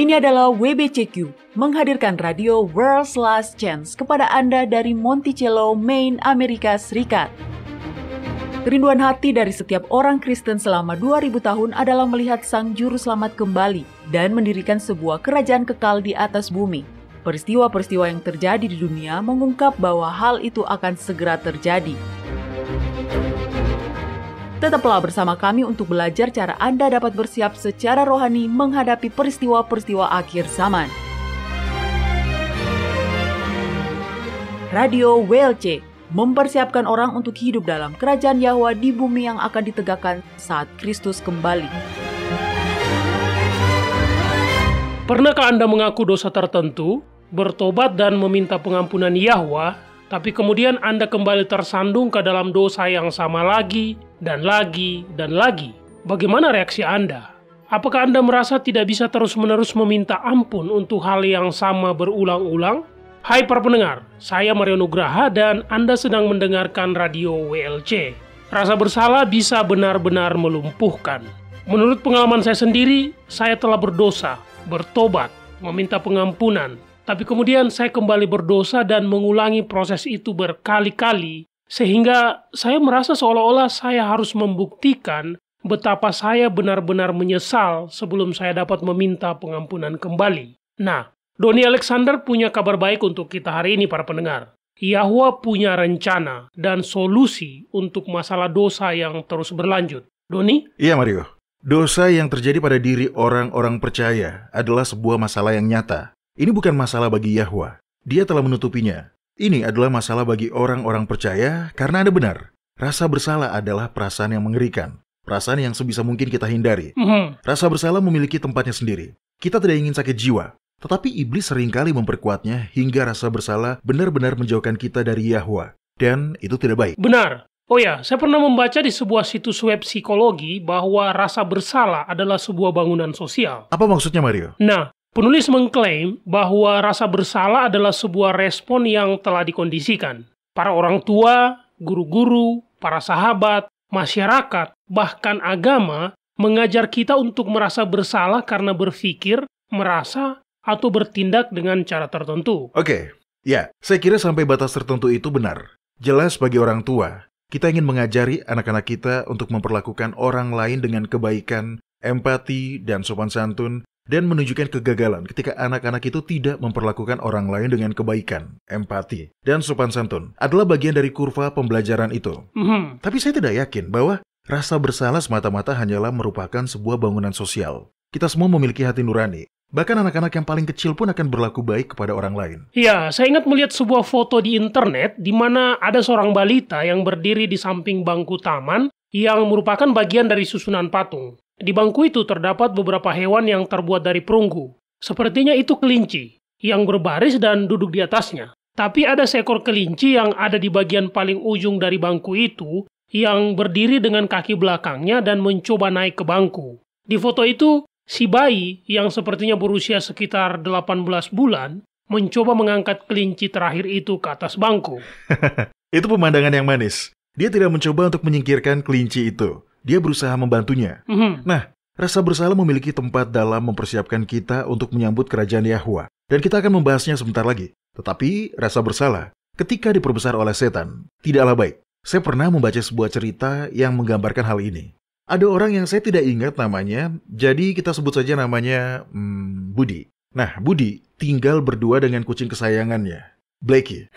Ini adalah WBCQ, menghadirkan radio World's Last Chance kepada Anda dari Monticello, Maine, Amerika Serikat. Kerinduan hati dari setiap orang Kristen selama 2000 tahun adalah melihat Sang Juru Selamat kembali dan mendirikan sebuah kerajaan kekal di atas bumi. Peristiwa-peristiwa yang terjadi di dunia mengungkap bahwa hal itu akan segera terjadi. Tetaplah bersama kami untuk belajar cara Anda dapat bersiap secara rohani menghadapi peristiwa-peristiwa akhir zaman. Radio WLC mempersiapkan orang untuk hidup dalam kerajaan Yahwa di bumi yang akan ditegakkan saat Kristus kembali. Pernahkah Anda mengaku dosa tertentu, bertobat dan meminta pengampunan Yahwa, tapi kemudian Anda kembali tersandung ke dalam dosa yang sama lagi, dan lagi, dan lagi? Bagaimana reaksi Anda? Apakah Anda merasa tidak bisa terus-menerus meminta ampun untuk hal yang sama berulang-ulang? Hai para pendengar, saya Mario Nugraha dan Anda sedang mendengarkan Radio WLC. Rasa bersalah bisa benar-benar melumpuhkan. Menurut pengalaman saya sendiri, saya telah berdosa, bertobat, meminta pengampunan, tapi kemudian saya kembali berdosa dan mengulangi proses itu berkali-kali, sehingga saya merasa seolah-olah saya harus membuktikan betapa saya benar-benar menyesal sebelum saya dapat meminta pengampunan kembali. Nah, Doni Alexander punya kabar baik untuk kita hari ini para pendengar. Yahwa punya rencana dan solusi untuk masalah dosa yang terus berlanjut. Doni? Iya Mario, dosa yang terjadi pada diri orang-orang percaya adalah sebuah masalah yang nyata. Ini bukan masalah bagi Yahwa. Dia telah menutupinya. Ini adalah masalah bagi orang-orang percaya karena Anda benar. Rasa bersalah adalah perasaan yang mengerikan. Perasaan yang sebisa mungkin kita hindari. Rasa bersalah memiliki tempatnya sendiri. Kita tidak ingin sakit jiwa. Tetapi iblis seringkali memperkuatnya hingga rasa bersalah benar-benar menjauhkan kita dari Yahwa. Dan itu tidak baik. Benar. Oh ya, saya pernah membaca di sebuah situs web psikologi bahwa rasa bersalah adalah sebuah bangunan sosial. Apa maksudnya Mario? Nah, penulis mengklaim bahwa rasa bersalah adalah sebuah respon yang telah dikondisikan. Para orang tua, guru-guru, para sahabat, masyarakat, bahkan agama mengajar kita untuk merasa bersalah karena berpikir, merasa, atau bertindak dengan cara tertentu. Oke, ya, saya kira sampai batas tertentu itu benar. Jelas bagi orang tua, kita ingin mengajari anak-anak kita untuk memperlakukan orang lain dengan kebaikan, empati, dan sopan santun, dan menunjukkan kegagalan ketika anak-anak itu tidak memperlakukan orang lain dengan kebaikan, empati, dan sopan santun adalah bagian dari kurva pembelajaran itu. Tapi saya tidak yakin bahwa rasa bersalah semata-mata hanyalah merupakan sebuah bangunan sosial. Kita semua memiliki hati nurani. Bahkan anak-anak yang paling kecil pun akan berlaku baik kepada orang lain. Ya, saya ingat melihat sebuah foto di internet di mana ada seorang balita yang berdiri di samping bangku taman yang merupakan bagian dari susunan patung. Di bangku itu terdapat beberapa hewan yang terbuat dari perunggu. Sepertinya itu kelinci yang berbaris dan duduk di atasnya. Tapi ada seekor kelinci yang ada di bagian paling ujung dari bangku itu yang berdiri dengan kaki belakangnya dan mencoba naik ke bangku. Di foto itu, si bayi yang sepertinya berusia sekitar 18 bulan mencoba mengangkat kelinci terakhir itu ke atas bangku. Itu pemandangan yang manis. Dia tidak mencoba untuk menyingkirkan kelinci itu. Dia berusaha membantunya. Nah, rasa bersalah memiliki tempat dalam mempersiapkan kita untuk menyambut kerajaan Yahwa. Dan kita akan membahasnya sebentar lagi. Tetapi, rasa bersalah ketika diperbesar oleh setan tidaklah baik. Saya pernah membaca sebuah cerita yang menggambarkan hal ini. Ada orang yang saya tidak ingat namanya, jadi kita sebut saja namanya Budi. Nah, Budi tinggal berdua dengan kucing kesayangannya, Blackie.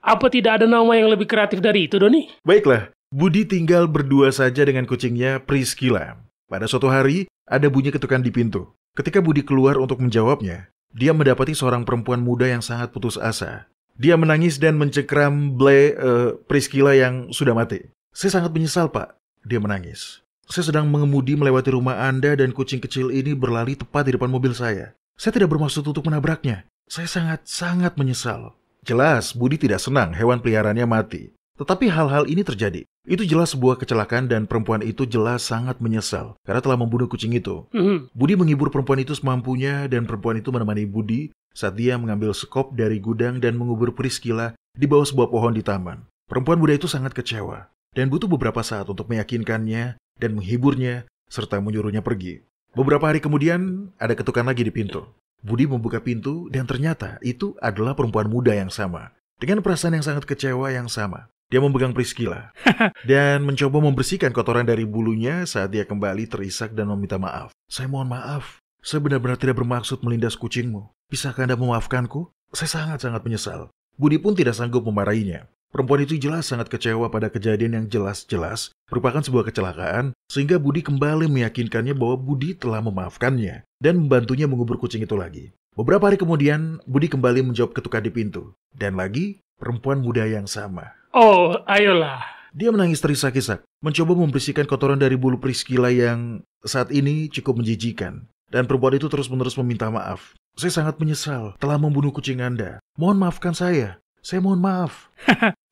Apa tidak ada nama yang lebih kreatif dari itu, Doni? Baiklah, Budi tinggal berdua saja dengan kucingnya Priscilla. Pada suatu hari, ada bunyi ketukan di pintu. Ketika Budi keluar untuk menjawabnya, dia mendapati seorang perempuan muda yang sangat putus asa. Dia menangis dan mencekram Priscilla yang sudah mati. Saya sangat menyesal, Pak. Dia menangis. Saya sedang mengemudi melewati rumah Anda dan kucing kecil ini berlari tepat di depan mobil saya. Saya tidak bermaksud untuk menabraknya. Saya sangat menyesal. Jelas, Budi tidak senang hewan peliharaannya mati. Tetapi hal-hal ini terjadi. Itu jelas sebuah kecelakaan dan perempuan itu jelas sangat menyesal karena telah membunuh kucing itu. Budi menghibur perempuan itu semampunya dan perempuan itu menemani Budi saat dia mengambil sekop dari gudang dan mengubur Priscilla di bawah sebuah pohon di taman. Perempuan muda itu sangat kecewa. dan butuh beberapa saat untuk meyakinkannya dan menghiburnya serta menyuruhnya pergi. Beberapa hari kemudian ada ketukan lagi di pintu. Budi membuka pintu dan ternyata itu adalah perempuan muda yang sama. Dengan perasaan yang sangat kecewa yang sama. Dia memegang Priscilla dan mencoba membersihkan kotoran dari bulunya saat dia kembali terisak dan meminta maaf. Saya mohon maaf. Saya benar-benar tidak bermaksud melindas kucingmu. Bisakah Anda memaafkanku? Saya sangat-sangat menyesal. Budi pun tidak sanggup memarahinya. Perempuan itu jelas sangat kecewa pada kejadian yang jelas-jelas merupakan sebuah kecelakaan, sehingga Budi kembali meyakinkannya bahwa Budi telah memaafkannya dan membantunya mengubur kucing itu lagi. Beberapa hari kemudian, Budi kembali menjawab ketukan di pintu. Dan lagi, perempuan muda yang sama. Oh, ayolah. Dia menangis terisak-isak, mencoba membersihkan kotoran dari bulu Priscilla yang saat ini cukup menjijikan. Dan perempuan itu terus-menerus meminta maaf. Saya sangat menyesal telah membunuh kucing Anda. Mohon maafkan saya. Saya mohon maaf.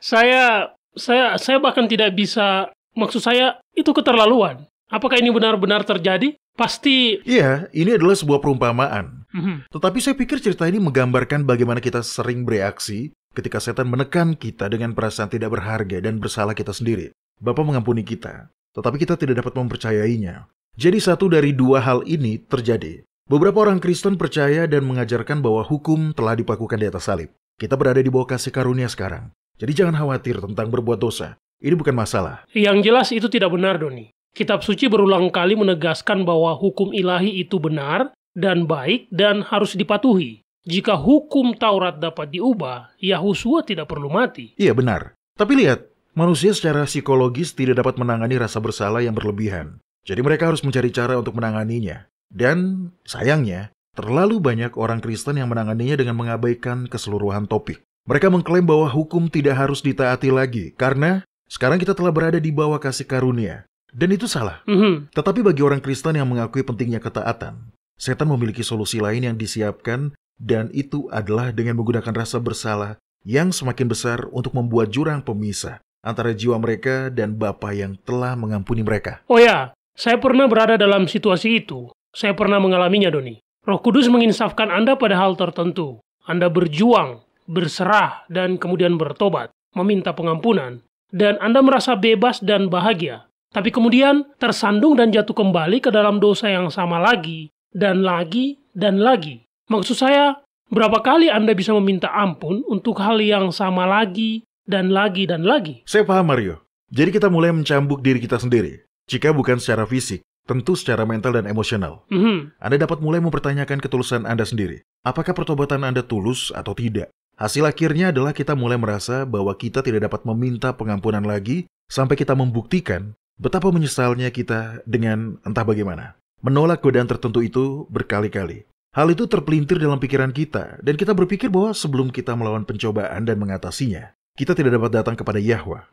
Saya bahkan tidak bisa, maksud saya itu keterlaluan. Apakah ini benar-benar terjadi? Pasti. Iya, ini adalah sebuah perumpamaan. Tetapi saya pikir cerita ini menggambarkan bagaimana kita sering bereaksi ketika setan menekan kita dengan perasaan tidak berharga dan bersalah kita sendiri. Bapa mengampuni kita, tetapi kita tidak dapat mempercayainya. Jadi satu dari dua hal ini terjadi. Beberapa orang Kristen percaya dan mengajarkan bahwa hukum telah dipakukan di atas salib. Kita berada di bawah kasih karunia sekarang. Jadi jangan khawatir tentang berbuat dosa. Ini bukan masalah. Yang jelas itu tidak benar, Doni. Kitab suci berulang kali menegaskan bahwa hukum ilahi itu benar dan baik dan harus dipatuhi. Jika hukum Taurat dapat diubah, Yahusua tidak perlu mati. Iya benar. Tapi lihat, manusia secara psikologis tidak dapat menangani rasa bersalah yang berlebihan. Jadi mereka harus mencari cara untuk menanganinya. Dan sayangnya, terlalu banyak orang Kristen yang menanganinya dengan mengabaikan keseluruhan topik. Mereka mengklaim bahwa hukum tidak harus ditaati lagi, karena sekarang kita telah berada di bawah kasih karunia. Dan itu salah. Tetapi bagi orang Kristen yang mengakui pentingnya ketaatan, setan memiliki solusi lain yang disiapkan, dan itu adalah dengan menggunakan rasa bersalah yang semakin besar untuk membuat jurang pemisah antara jiwa mereka dan Bapa yang telah mengampuni mereka. Oh ya, saya pernah berada dalam situasi itu. Saya pernah mengalaminya, Doni. Roh Kudus menginsafkan Anda pada hal tertentu. Anda berjuang, berserah, dan kemudian bertobat, meminta pengampunan, dan Anda merasa bebas dan bahagia. Tapi kemudian tersandung dan jatuh kembali ke dalam dosa yang sama lagi, dan lagi, dan lagi. Maksud saya, berapa kali Anda bisa meminta ampun untuk hal yang sama lagi, dan lagi, dan lagi? Saya paham, Mario. Jadi kita mulai mencambuk diri kita sendiri. Jika bukan secara fisik, tentu secara mental dan emosional. Anda dapat mulai mempertanyakan ketulusan Anda sendiri. Apakah pertobatan Anda tulus atau tidak? Hasil akhirnya adalah kita mulai merasa bahwa kita tidak dapat meminta pengampunan lagi sampai kita membuktikan betapa menyesalnya kita dengan entah bagaimana. Menolak godaan tertentu itu berkali-kali. Hal itu terpelintir dalam pikiran kita, dan kita berpikir bahwa sebelum kita melawan pencobaan dan mengatasinya, kita tidak dapat datang kepada Yahwa.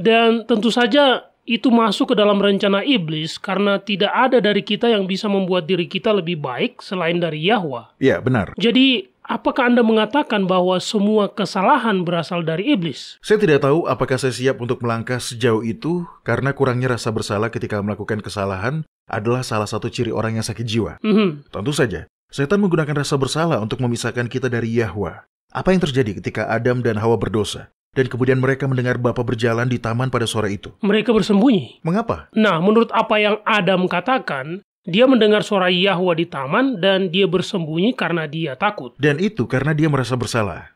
Dan tentu saja itu masuk ke dalam rencana iblis karena tidak ada dari kita yang bisa membuat diri kita lebih baik selain dari Yahwa. Iya, benar. Jadi, apakah Anda mengatakan bahwa semua kesalahan berasal dari iblis? Saya tidak tahu apakah saya siap untuk melangkah sejauh itu karena kurangnya rasa bersalah ketika melakukan kesalahan adalah salah satu ciri orang yang sakit jiwa. Tentu saja, setan menggunakan rasa bersalah untuk memisahkan kita dari Yahwa. Apa yang terjadi ketika Adam dan Hawa berdosa? Dan kemudian mereka mendengar Bapa berjalan di taman pada sore itu. Mereka bersembunyi. Mengapa? Nah, menurut apa yang Adam katakan, dia mendengar suara Yahwa di taman dan dia bersembunyi karena dia takut. Dan itu karena dia merasa bersalah.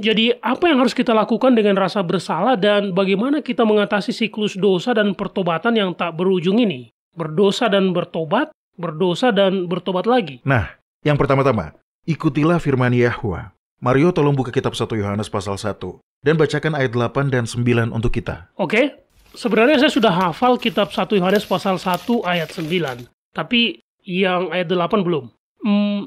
Jadi apa yang harus kita lakukan dengan rasa bersalah dan bagaimana kita mengatasi siklus dosa dan pertobatan yang tak berujung ini? Berdosa dan bertobat, berdosa dan bertobat lagi. Nah, yang pertama-tama, ikutilah firman Yahwa. Mario, tolong buka kitab 1 Yohanes pasal 1 dan bacakan ayat 8 dan 9 untuk kita. Oke, sebenarnya saya sudah hafal kitab 1 Yohanes pasal 1 ayat 9. Tapi yang ayat 8 belum.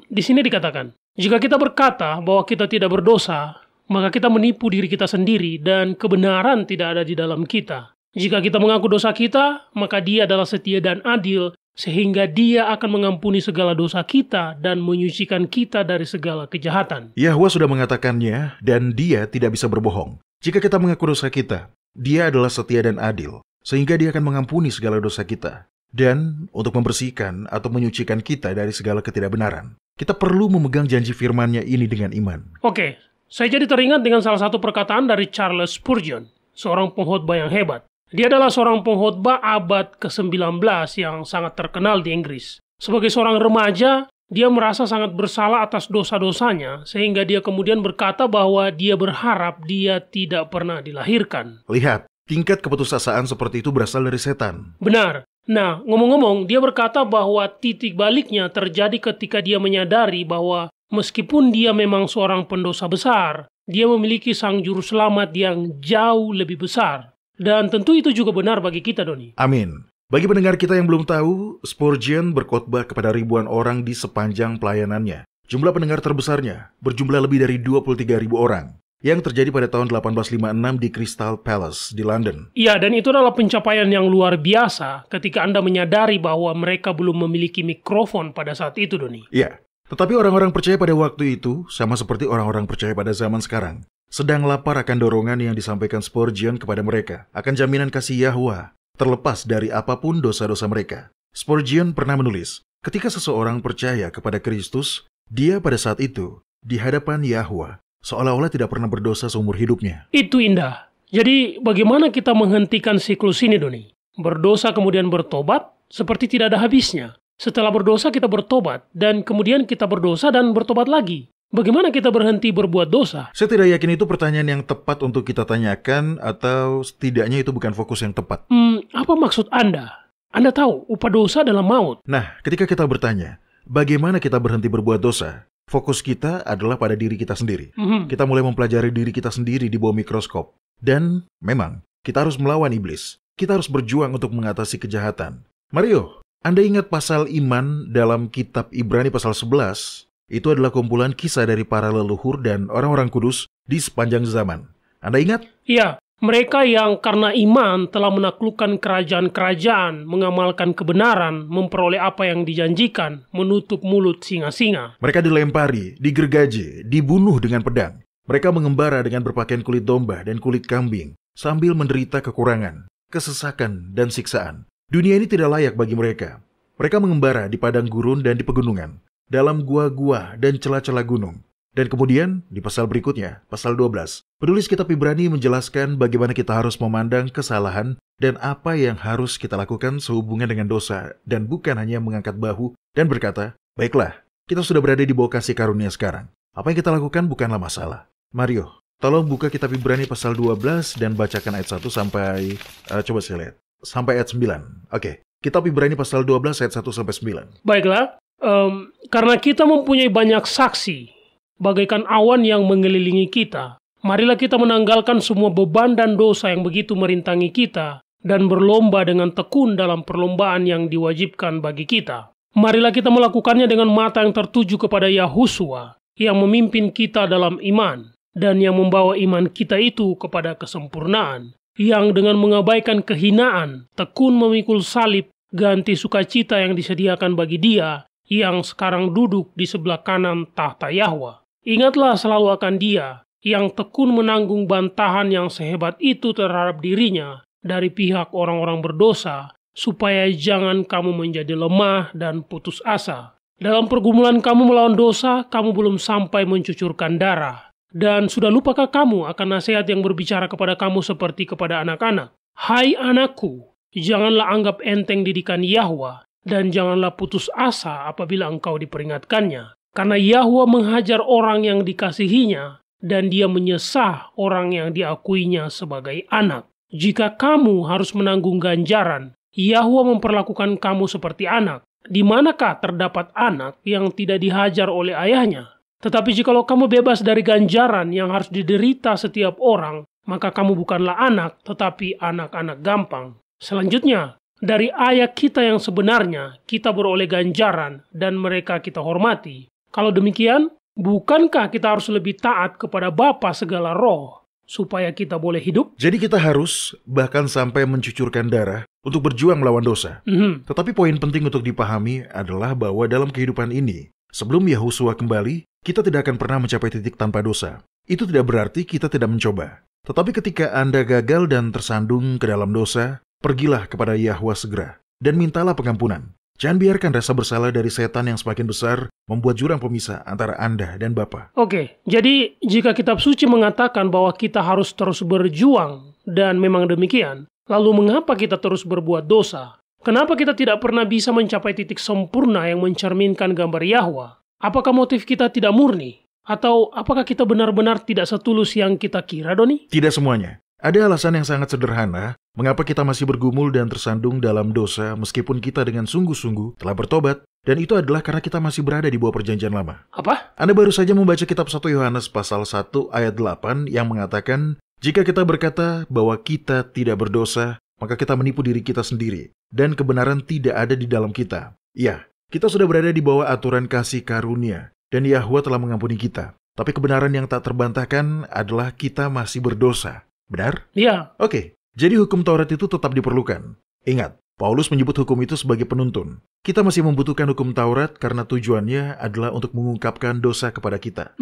Di sini dikatakan, jika kita berkata bahwa kita tidak berdosa, maka kita menipu diri kita sendiri dan kebenaran tidak ada di dalam kita. Jika kita mengaku dosa kita, maka Dia adalah setia dan adil, sehingga Dia akan mengampuni segala dosa kita dan menyucikan kita dari segala kejahatan. Yahwa sudah mengatakannya dan Dia tidak bisa berbohong. Jika kita mengaku dosa kita, Dia adalah setia dan adil, sehingga Dia akan mengampuni segala dosa kita. Dan untuk membersihkan atau menyucikan kita dari segala ketidakbenaran, kita perlu memegang janji firman-Nya ini dengan iman. Oke, saya jadi teringat dengan salah satu perkataan dari Charles Spurgeon, seorang pengkhotbah yang hebat. Dia adalah seorang pengkhotbah abad ke-19 yang sangat terkenal di Inggris. Sebagai seorang remaja, dia merasa sangat bersalah atas dosa-dosanya, sehingga dia kemudian berkata bahwa dia berharap dia tidak pernah dilahirkan. Lihat, tingkat keputusasaan seperti itu berasal dari setan. Benar. Nah, ngomong-ngomong, dia berkata bahwa titik baliknya terjadi ketika dia menyadari bahwa meskipun dia memang seorang pendosa besar, dia memiliki sang juru selamat yang jauh lebih besar. Dan tentu itu juga benar bagi kita, Doni. Amin. Bagi pendengar kita yang belum tahu, Spurgeon berkhotbah kepada ribuan orang di sepanjang pelayanannya. Jumlah pendengar terbesarnya berjumlah lebih dari 23.000 orang, yang terjadi pada tahun 1856 di Crystal Palace di London. Iya, dan itu adalah pencapaian yang luar biasa ketika Anda menyadari bahwa mereka belum memiliki mikrofon pada saat itu, Doni. Iya, tetapi orang-orang percaya pada waktu itu, sama seperti orang-orang percaya pada zaman sekarang, sedang lapar akan dorongan yang disampaikan Spurgeon kepada mereka, akan jaminan kasih Yahwa, terlepas dari apapun dosa-dosa mereka. Spurgeon pernah menulis, ketika seseorang percaya kepada Kristus, dia pada saat itu, di hadapan Yahwa, seolah-olah tidak pernah berdosa seumur hidupnya. Itu indah. Jadi, bagaimana kita menghentikan siklus ini, Doni? Berdosa kemudian bertobat, seperti tidak ada habisnya. Setelah berdosa, kita bertobat, dan kemudian kita berdosa dan bertobat lagi. Bagaimana kita berhenti berbuat dosa? Saya tidak yakin itu pertanyaan yang tepat untuk kita tanyakan, atau setidaknya itu bukan fokus yang tepat. Apa maksud Anda? Anda tahu, upah dosa adalah maut. Nah, ketika kita bertanya, bagaimana kita berhenti berbuat dosa? Fokus kita adalah pada diri kita sendiri. Kita mulai mempelajari diri kita sendiri di bawah mikroskop. Dan memang, kita harus melawan iblis. Kita harus berjuang untuk mengatasi kejahatan. Mario, Anda ingat pasal iman dalam kitab Ibrani pasal 11? Itu adalah kumpulan kisah dari para leluhur dan orang-orang kudus di sepanjang zaman. Anda ingat? Iya, mereka yang karena iman telah menaklukkan kerajaan-kerajaan, mengamalkan kebenaran, memperoleh apa yang dijanjikan, menutup mulut singa-singa. Mereka dilempari, digergaji, dibunuh dengan pedang. Mereka mengembara dengan berpakaian kulit domba dan kulit kambing, sambil menderita kekurangan, kesesakan, dan siksaan. Dunia ini tidak layak bagi mereka. Mereka mengembara di padang gurun dan di pegunungan, dalam gua-gua dan celah-celah gunung. Dan kemudian, di pasal berikutnya, pasal 12, penulis kitab Ibrani menjelaskan bagaimana kita harus memandang kesalahan dan apa yang harus kita lakukan sehubungan dengan dosa, dan bukan hanya mengangkat bahu dan berkata, baiklah, kita sudah berada di bawah kasih karunia sekarang. Apa yang kita lakukan bukanlah masalah. Mario, tolong buka kitab Ibrani pasal 12 dan bacakan ayat 1 sampai, coba saya lihat, sampai ayat 9. Oke, kitab Ibrani pasal 12 ayat 1 sampai 9. Baiklah. Karena kita mempunyai banyak saksi, bagaikan awan yang mengelilingi kita, marilah kita menanggalkan semua beban dan dosa yang begitu merintangi kita, dan berlomba dengan tekun dalam perlombaan yang diwajibkan bagi kita. Marilah kita melakukannya dengan mata yang tertuju kepada Yahusua, yang memimpin kita dalam iman, dan yang membawa iman kita itu kepada kesempurnaan, yang dengan mengabaikan kehinaan, tekun memikul salib, ganti sukacita yang disediakan bagi Dia, yang sekarang duduk di sebelah kanan tahta Yahwa. Ingatlah selalu akan Dia, yang tekun menanggung bantahan yang sehebat itu terhadap dirinya dari pihak orang-orang berdosa, supaya jangan kamu menjadi lemah dan putus asa. Dalam pergumulan kamu melawan dosa, kamu belum sampai mencucurkan darah. Dan sudah lupakah kamu akan nasihat yang berbicara kepada kamu seperti kepada anak-anak? Hai anakku, janganlah anggap enteng didikan Yahwa, dan janganlah putus asa apabila engkau diperingatkannya. Karena Yahwa menghajar orang yang dikasihinya, dan Dia menyesah orang yang diakuinya sebagai anak. Jika kamu harus menanggung ganjaran, Yahwa memperlakukan kamu seperti anak. Di manakah terdapat anak yang tidak dihajar oleh ayahnya? Tetapi jikalau kamu bebas dari ganjaran yang harus diderita setiap orang, maka kamu bukanlah anak, tetapi anak-anak gampang. Selanjutnya, dari ayah kita yang sebenarnya, kita beroleh ganjaran dan mereka kita hormati. Kalau demikian, bukankah kita harus lebih taat kepada Bapa segala roh, supaya kita boleh hidup? Jadi kita harus bahkan sampai mencucurkan darah untuk berjuang melawan dosa. Tetapi poin penting untuk dipahami adalah bahwa dalam kehidupan ini, sebelum Yahusua kembali, kita tidak akan pernah mencapai titik tanpa dosa. Itu tidak berarti kita tidak mencoba. Tetapi ketika Anda gagal dan tersandung ke dalam dosa, pergilah kepada Yahwa segera, dan mintalah pengampunan. Jangan biarkan rasa bersalah dari setan yang semakin besar membuat jurang pemisah antara Anda dan Bapa. Oke, jadi jika kitab suci mengatakan bahwa kita harus terus berjuang, dan memang demikian, Lalu mengapa kita terus berbuat dosa? Kenapa kita tidak pernah bisa mencapai titik sempurna yang mencerminkan gambar Yahwa? Apakah motif kita tidak murni? Atau apakah kita benar-benar tidak setulus yang kita kira, Doni? Tidak semuanya. Ada alasan yang sangat sederhana mengapa kita masih bergumul dan tersandung dalam dosa meskipun kita dengan sungguh-sungguh telah bertobat, dan itu adalah karena kita masih berada di bawah perjanjian lama. Apa? Anda baru saja membaca kitab 1 Yohanes pasal 1 ayat 8 yang mengatakan, jika kita berkata bahwa kita tidak berdosa, maka kita menipu diri kita sendiri, dan kebenaran tidak ada di dalam kita. Ya, kita sudah berada di bawah aturan kasih karunia, dan Yahwa telah mengampuni kita. Tapi kebenaran yang tak terbantahkan adalah kita masih berdosa. Benar? Ya. Oke, jadi hukum Taurat itu tetap diperlukan. Ingat, Paulus menyebut hukum itu sebagai penuntun. Kita masih membutuhkan hukum Taurat karena tujuannya adalah untuk mengungkapkan dosa kepada kita.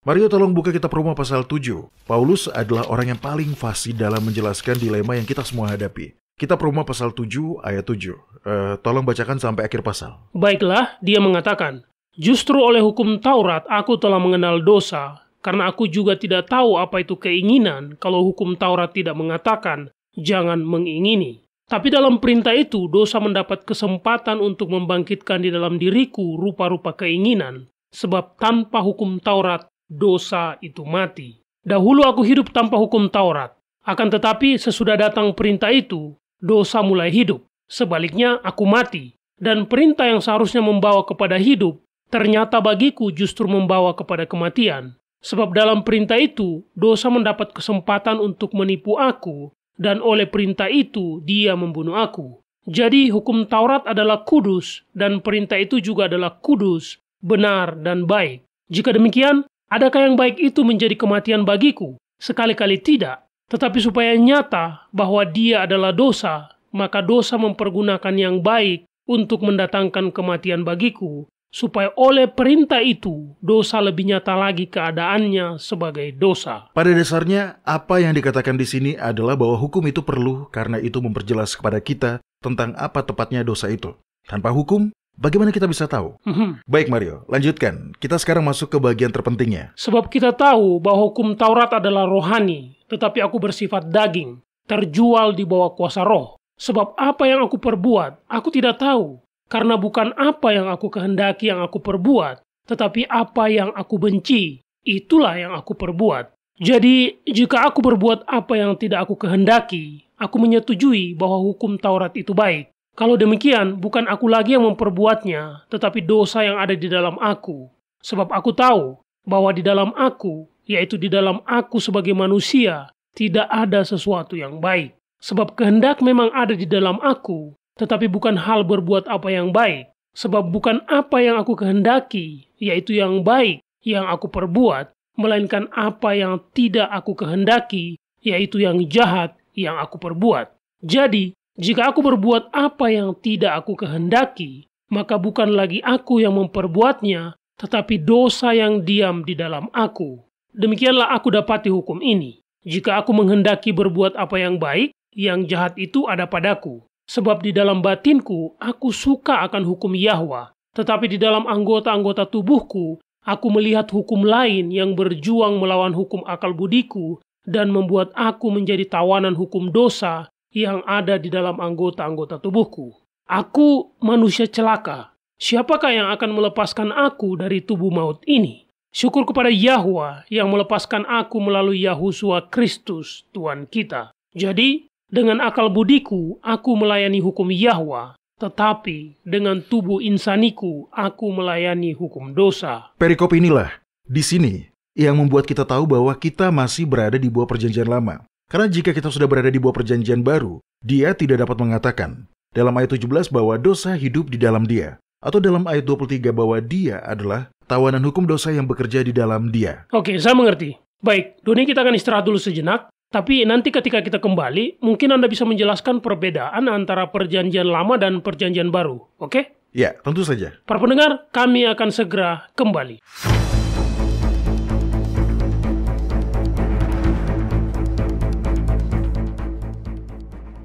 Mario, tolong buka kitab Roma pasal 7. Paulus adalah orang yang paling fasih dalam menjelaskan dilema yang kita semua hadapi. Kitab Roma pasal 7 ayat 7. Tolong bacakan sampai akhir pasal. Baiklah, dia mengatakan, justru oleh hukum Taurat aku telah mengenal dosa, karena aku juga tidak tahu apa itu keinginan kalau hukum Taurat tidak mengatakan, jangan mengingini. Tapi dalam perintah itu, dosa mendapat kesempatan untuk membangkitkan di dalam diriku rupa-rupa keinginan, sebab tanpa hukum Taurat, dosa itu mati. Dahulu aku hidup tanpa hukum Taurat, akan tetapi sesudah datang perintah itu, dosa mulai hidup. Sebaliknya, aku mati, dan perintah yang seharusnya membawa kepada hidup, ternyata bagiku justru membawa kepada kematian. Sebab dalam perintah itu, dosa mendapat kesempatan untuk menipu aku, dan oleh perintah itu, dia membunuh aku. Jadi, hukum Taurat adalah kudus, dan perintah itu juga adalah kudus, benar, dan baik. Jika demikian, adakah yang baik itu menjadi kematian bagiku? Sekali-kali tidak. Tetapi supaya nyata bahwa dia adalah dosa, maka dosa mempergunakan yang baik untuk mendatangkan kematian bagiku, supaya oleh perintah itu, dosa lebih nyata lagi keadaannya sebagai dosa. Pada dasarnya, apa yang dikatakan di sini adalah bahwa hukum itu perlu karena itu memperjelas kepada kita tentang apa tepatnya dosa itu. Tanpa hukum, bagaimana kita bisa tahu? Baik Mario, lanjutkan. Kita sekarang masuk ke bagian terpentingnya. Sebab kita tahu bahwa hukum Taurat adalah rohani, tetapi aku bersifat daging, terjual di bawah kuasa roh. Sebab apa yang aku perbuat, aku tidak tahu. Karena bukan apa yang aku kehendaki yang aku perbuat, tetapi apa yang aku benci, itulah yang aku perbuat. Jadi, jika aku berbuat apa yang tidak aku kehendaki, aku menyetujui bahwa hukum Taurat itu baik. Kalau demikian, bukan aku lagi yang memperbuatnya, tetapi dosa yang ada di dalam aku. Sebab aku tahu bahwa di dalam aku, yaitu di dalam aku sebagai manusia, tidak ada sesuatu yang baik. Sebab kehendak memang ada di dalam aku, tetapi bukan hal berbuat apa yang baik. Sebab bukan apa yang aku kehendaki, yaitu yang baik, yang aku perbuat, melainkan apa yang tidak aku kehendaki, yaitu yang jahat, yang aku perbuat. Jadi, jika aku berbuat apa yang tidak aku kehendaki, maka bukan lagi aku yang memperbuatnya, tetapi dosa yang diam di dalam aku. Demikianlah aku dapati hukum ini. Jika aku menghendaki berbuat apa yang baik, yang jahat itu ada padaku. Sebab di dalam batinku, aku suka akan hukum Yahwa. Tetapi di dalam anggota-anggota tubuhku, aku melihat hukum lain yang berjuang melawan hukum akal budiku dan membuat aku menjadi tawanan hukum dosa yang ada di dalam anggota-anggota tubuhku. Aku manusia celaka. Siapakah yang akan melepaskan aku dari tubuh maut ini? Syukur kepada Yahwa yang melepaskan aku melalui Yahusua Kristus, Tuhan kita. Jadi, dengan akal budiku, aku melayani hukum Yahwa, tetapi dengan tubuh insaniku, aku melayani hukum dosa. Perikop inilah, di sini, yang membuat kita tahu bahwa kita masih berada di bawah perjanjian lama. Karena jika kita sudah berada di bawah perjanjian baru, dia tidak dapat mengatakan dalam ayat 17 bahwa dosa hidup di dalam dia, atau dalam ayat 23 bahwa dia adalah tawanan hukum dosa yang bekerja di dalam dia. Oke, saya mengerti. Baik, Doni, kita akan istirahat dulu sejenak. Tapi nanti ketika kita kembali, mungkin Anda bisa menjelaskan perbedaan antara perjanjian lama dan perjanjian baru. Oke? Ya, tentu saja. Para pendengar, kami akan segera kembali.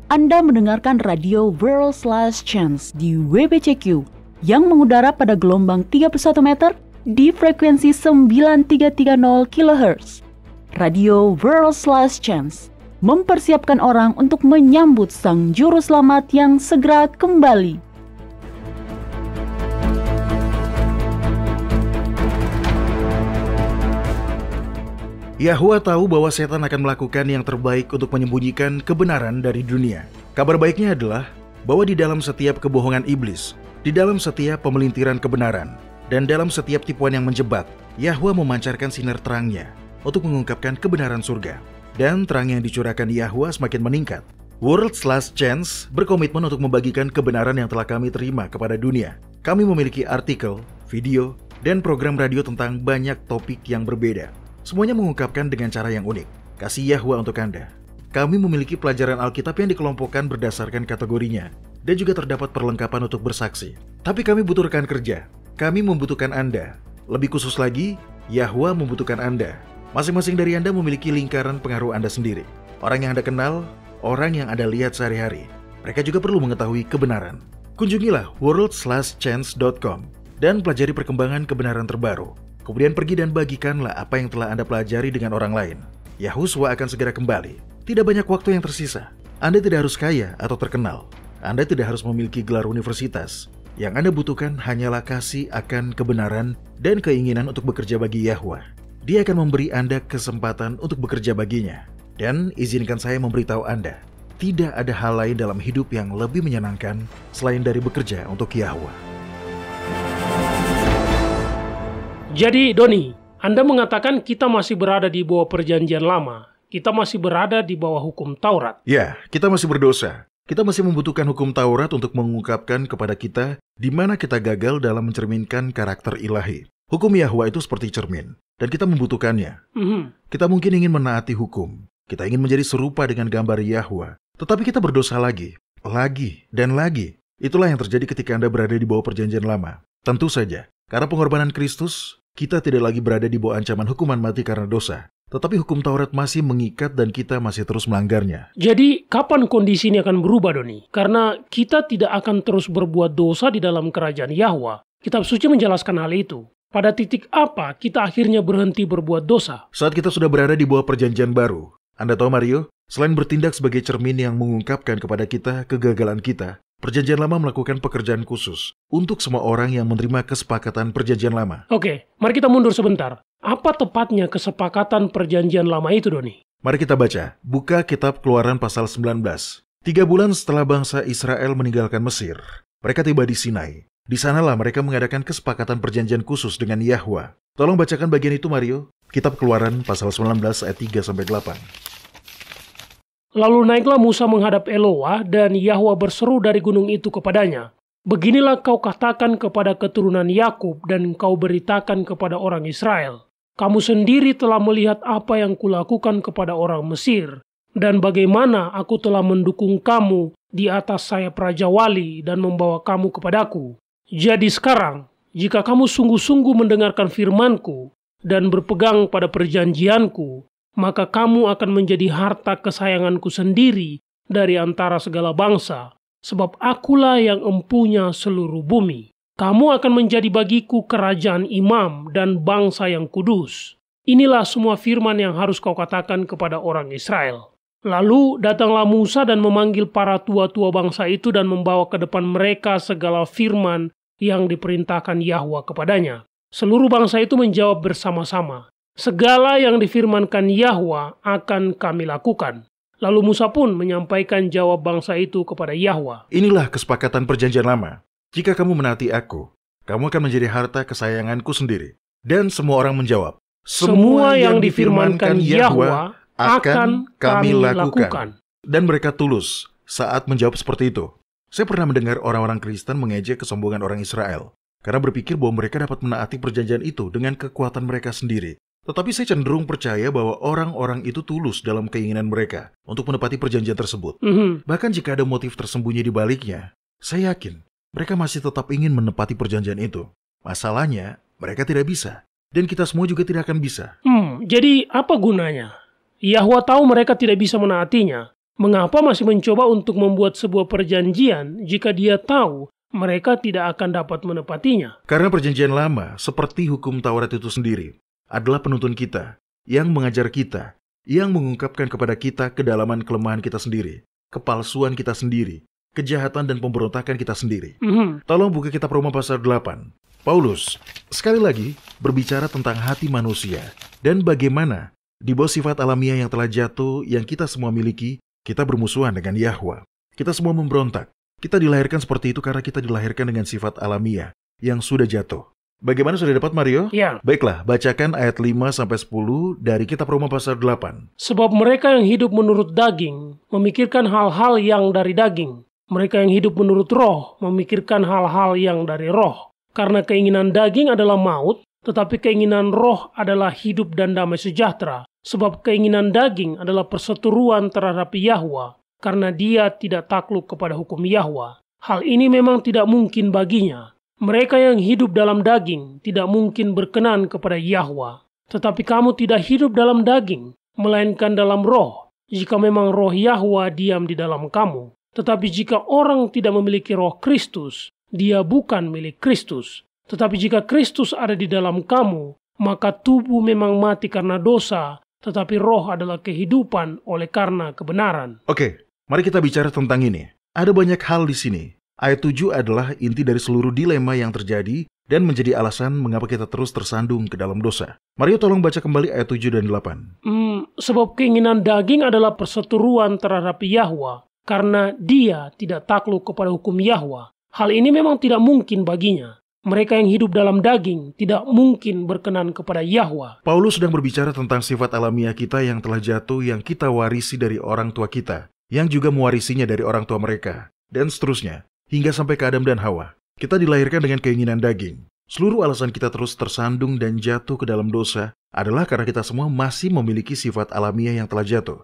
Anda mendengarkan radio World's Last Chance di WBCQ yang mengudara pada gelombang 31 meter di frekuensi 9330 kHz. Radio World's Last Chance, mempersiapkan orang untuk menyambut Sang Juru Selamat yang segera kembali. Yahwa tahu bahwa setan akan melakukan yang terbaik untuk menyembunyikan kebenaran dari dunia. Kabar baiknya adalah bahwa di dalam setiap kebohongan iblis, di dalam setiap pemelintiran kebenaran, dan dalam setiap tipuan yang menjebak, Yahwa memancarkan sinar terangnya untuk mengungkapkan kebenaran surga. Dan terang yang dicurahkan Yahwa semakin meningkat. World's Last Chance berkomitmen untuk membagikan kebenaran yang telah kami terima kepada dunia. Kami memiliki artikel, video, dan program radio tentang banyak topik yang berbeda. Semuanya mengungkapkan dengan cara yang unik. Kasih Yahwa untuk Anda. Kami memiliki pelajaran Alkitab yang dikelompokkan berdasarkan kategorinya, dan juga terdapat perlengkapan untuk bersaksi. Tapi kami butuh rekan kerja. Kami membutuhkan Anda. Lebih khusus lagi, Yahwa membutuhkan Anda. Masing-masing dari Anda memiliki lingkaran pengaruh Anda sendiri. Orang yang Anda kenal, orang yang Anda lihat sehari-hari. Mereka juga perlu mengetahui kebenaran. Kunjungilah worldslastchance.com dan pelajari perkembangan kebenaran terbaru. Kemudian pergi dan bagikanlah apa yang telah Anda pelajari dengan orang lain. Yahuswa akan segera kembali. Tidak banyak waktu yang tersisa. Anda tidak harus kaya atau terkenal. Anda tidak harus memiliki gelar universitas. Yang Anda butuhkan hanyalah kasih akan kebenaran dan keinginan untuk bekerja bagi Yahwa. Dia akan memberi Anda kesempatan untuk bekerja baginya. Dan izinkan saya memberitahu Anda, tidak ada hal lain dalam hidup yang lebih menyenangkan selain dari bekerja untuk Yahwa. Jadi, Doni, Anda mengatakan kita masih berada di bawah perjanjian lama. Kita masih berada di bawah hukum Taurat. Ya, kita masih berdosa. Kita masih membutuhkan hukum Taurat untuk mengungkapkan kepada kita di mana kita gagal dalam mencerminkan karakter ilahi. Hukum Yahwa itu seperti cermin, dan kita membutuhkannya. Kita mungkin ingin menaati hukum. Kita ingin menjadi serupa dengan gambar Yahwa. Tetapi kita berdosa lagi, dan lagi. Itulah yang terjadi ketika Anda berada di bawah perjanjian lama. Tentu saja, karena pengorbanan Kristus, kita tidak lagi berada di bawah ancaman hukuman mati karena dosa. Tetapi hukum Taurat masih mengikat dan kita masih terus melanggarnya. Jadi, kapan kondisi ini akan berubah, Doni? Karena kita tidak akan terus berbuat dosa di dalam kerajaan Yahwa. Kitab suci menjelaskan hal itu. Pada titik apa kita akhirnya berhenti berbuat dosa? Saat kita sudah berada di bawah perjanjian baru. Anda tahu, Mario, selain bertindak sebagai cermin yang mengungkapkan kepada kita kegagalan kita, perjanjian lama melakukan pekerjaan khusus untuk semua orang yang menerima kesepakatan perjanjian lama. Oke, mari kita mundur sebentar. Apa tepatnya kesepakatan perjanjian lama itu, Doni? Mari kita baca. Buka kitab Keluaran pasal 19. 3 bulan setelah bangsa Israel meninggalkan Mesir, mereka tiba di Sinai. Di sanalah mereka mengadakan kesepakatan perjanjian khusus dengan Yahwa. Tolong bacakan bagian itu, Mario. Kitab Keluaran pasal 19 ayat 3-8. Lalu naiklah Musa menghadap Eloah, dan Yahwa berseru dari gunung itu kepadanya, "Beginilah kau katakan kepada keturunan Yakub, dan kau beritakan kepada orang Israel. Kamu sendiri telah melihat apa yang kulakukan kepada orang Mesir, dan bagaimana aku telah mendukung kamu di atas sayap Raja Wali dan membawa kamu kepadaku. Jadi sekarang, jika kamu sungguh-sungguh mendengarkan firmanku dan berpegang pada perjanjianku, maka kamu akan menjadi harta kesayanganku sendiri dari antara segala bangsa, sebab akulah yang empunya seluruh bumi. Kamu akan menjadi bagiku kerajaan imam dan bangsa yang kudus. Inilah semua firman yang harus kau katakan kepada orang Israel." Lalu datanglah Musa dan memanggil para tua-tua bangsa itu dan membawa ke depan mereka segala firman yang diperintahkan Yahwa kepadanya. Seluruh bangsa itu menjawab bersama-sama, "Segala yang difirmankan Yahwa akan kami lakukan." Lalu Musa pun menyampaikan jawab bangsa itu kepada Yahwa. Inilah kesepakatan perjanjian lama. Jika kamu menaati aku, kamu akan menjadi harta kesayanganku sendiri. Dan semua orang menjawab, "Semua yang difirmankan Yahwa akan kami lakukan." Dan mereka tulus saat menjawab seperti itu. Saya pernah mendengar orang-orang Kristen mengejek kesombongan orang Israel karena berpikir bahwa mereka dapat menaati perjanjian itu dengan kekuatan mereka sendiri. Tetapi saya cenderung percaya bahwa orang-orang itu tulus dalam keinginan mereka untuk menepati perjanjian tersebut. Bahkan jika ada motif tersembunyi di baliknya, saya yakin mereka masih tetap ingin menepati perjanjian itu. Masalahnya, mereka tidak bisa. Dan kita semua juga tidak akan bisa. Jadi apa gunanya? Yahwa tahu mereka tidak bisa menaatinya. Mengapa masih mencoba untuk membuat sebuah perjanjian jika dia tahu mereka tidak akan dapat menepatinya? Karena perjanjian lama, seperti hukum Taurat itu sendiri, adalah penuntun kita yang mengajar kita yang mengungkapkan kepada kita kedalaman kelemahan kita sendiri, kepalsuan kita sendiri, kejahatan dan pemberontakan kita sendiri. Tolong buka kitab Roma pasal 8. Paulus sekali lagi berbicara tentang hati manusia dan bagaimana di bawah sifat alamiah yang telah jatuh yang kita semua miliki, kita bermusuhan dengan Yahwa. Kita semua memberontak. Kita dilahirkan seperti itu karena kita dilahirkan dengan sifat alamiah yang sudah jatuh. Bagaimana, sudah dapat, Mario? Ya. Baiklah, bacakan ayat 5-10 dari kitab Roma pasal 8. Sebab mereka yang hidup menurut daging memikirkan hal-hal yang dari daging. Mereka yang hidup menurut roh memikirkan hal-hal yang dari roh. Karena keinginan daging adalah maut, tetapi keinginan roh adalah hidup dan damai sejahtera. Sebab keinginan daging adalah perseteruan terhadap Yahwa, karena dia tidak takluk kepada hukum Yahwa. Hal ini memang tidak mungkin baginya. Mereka yang hidup dalam daging tidak mungkin berkenan kepada Yahwa. Tetapi kamu tidak hidup dalam daging, melainkan dalam roh, jika memang roh Yahwa diam di dalam kamu. Tetapi jika orang tidak memiliki roh Kristus, dia bukan milik Kristus. Tetapi jika Kristus ada di dalam kamu, maka tubuh memang mati karena dosa, tetapi roh adalah kehidupan oleh karena kebenaran. Oke, mari kita bicara tentang ini. Ada banyak hal di sini. Ayat 7 adalah inti dari seluruh dilema yang terjadi dan menjadi alasan mengapa kita terus tersandung ke dalam dosa. Mario, tolong baca kembali ayat 7 dan 8. Sebab keinginan daging adalah perseteruan terhadap Yahwa, karena dia tidak takluk kepada hukum Yahwa. Hal ini memang tidak mungkin baginya. Mereka yang hidup dalam daging tidak mungkin berkenan kepada Yahwa. Paulus sedang berbicara tentang sifat alamiah kita yang telah jatuh, yang kita warisi dari orang tua kita, yang juga mewarisinya dari orang tua mereka, dan seterusnya. Hingga sampai ke Adam dan Hawa. Kita dilahirkan dengan keinginan daging. Seluruh alasan kita terus tersandung dan jatuh ke dalam dosa adalah karena kita semua masih memiliki sifat alamiah yang telah jatuh.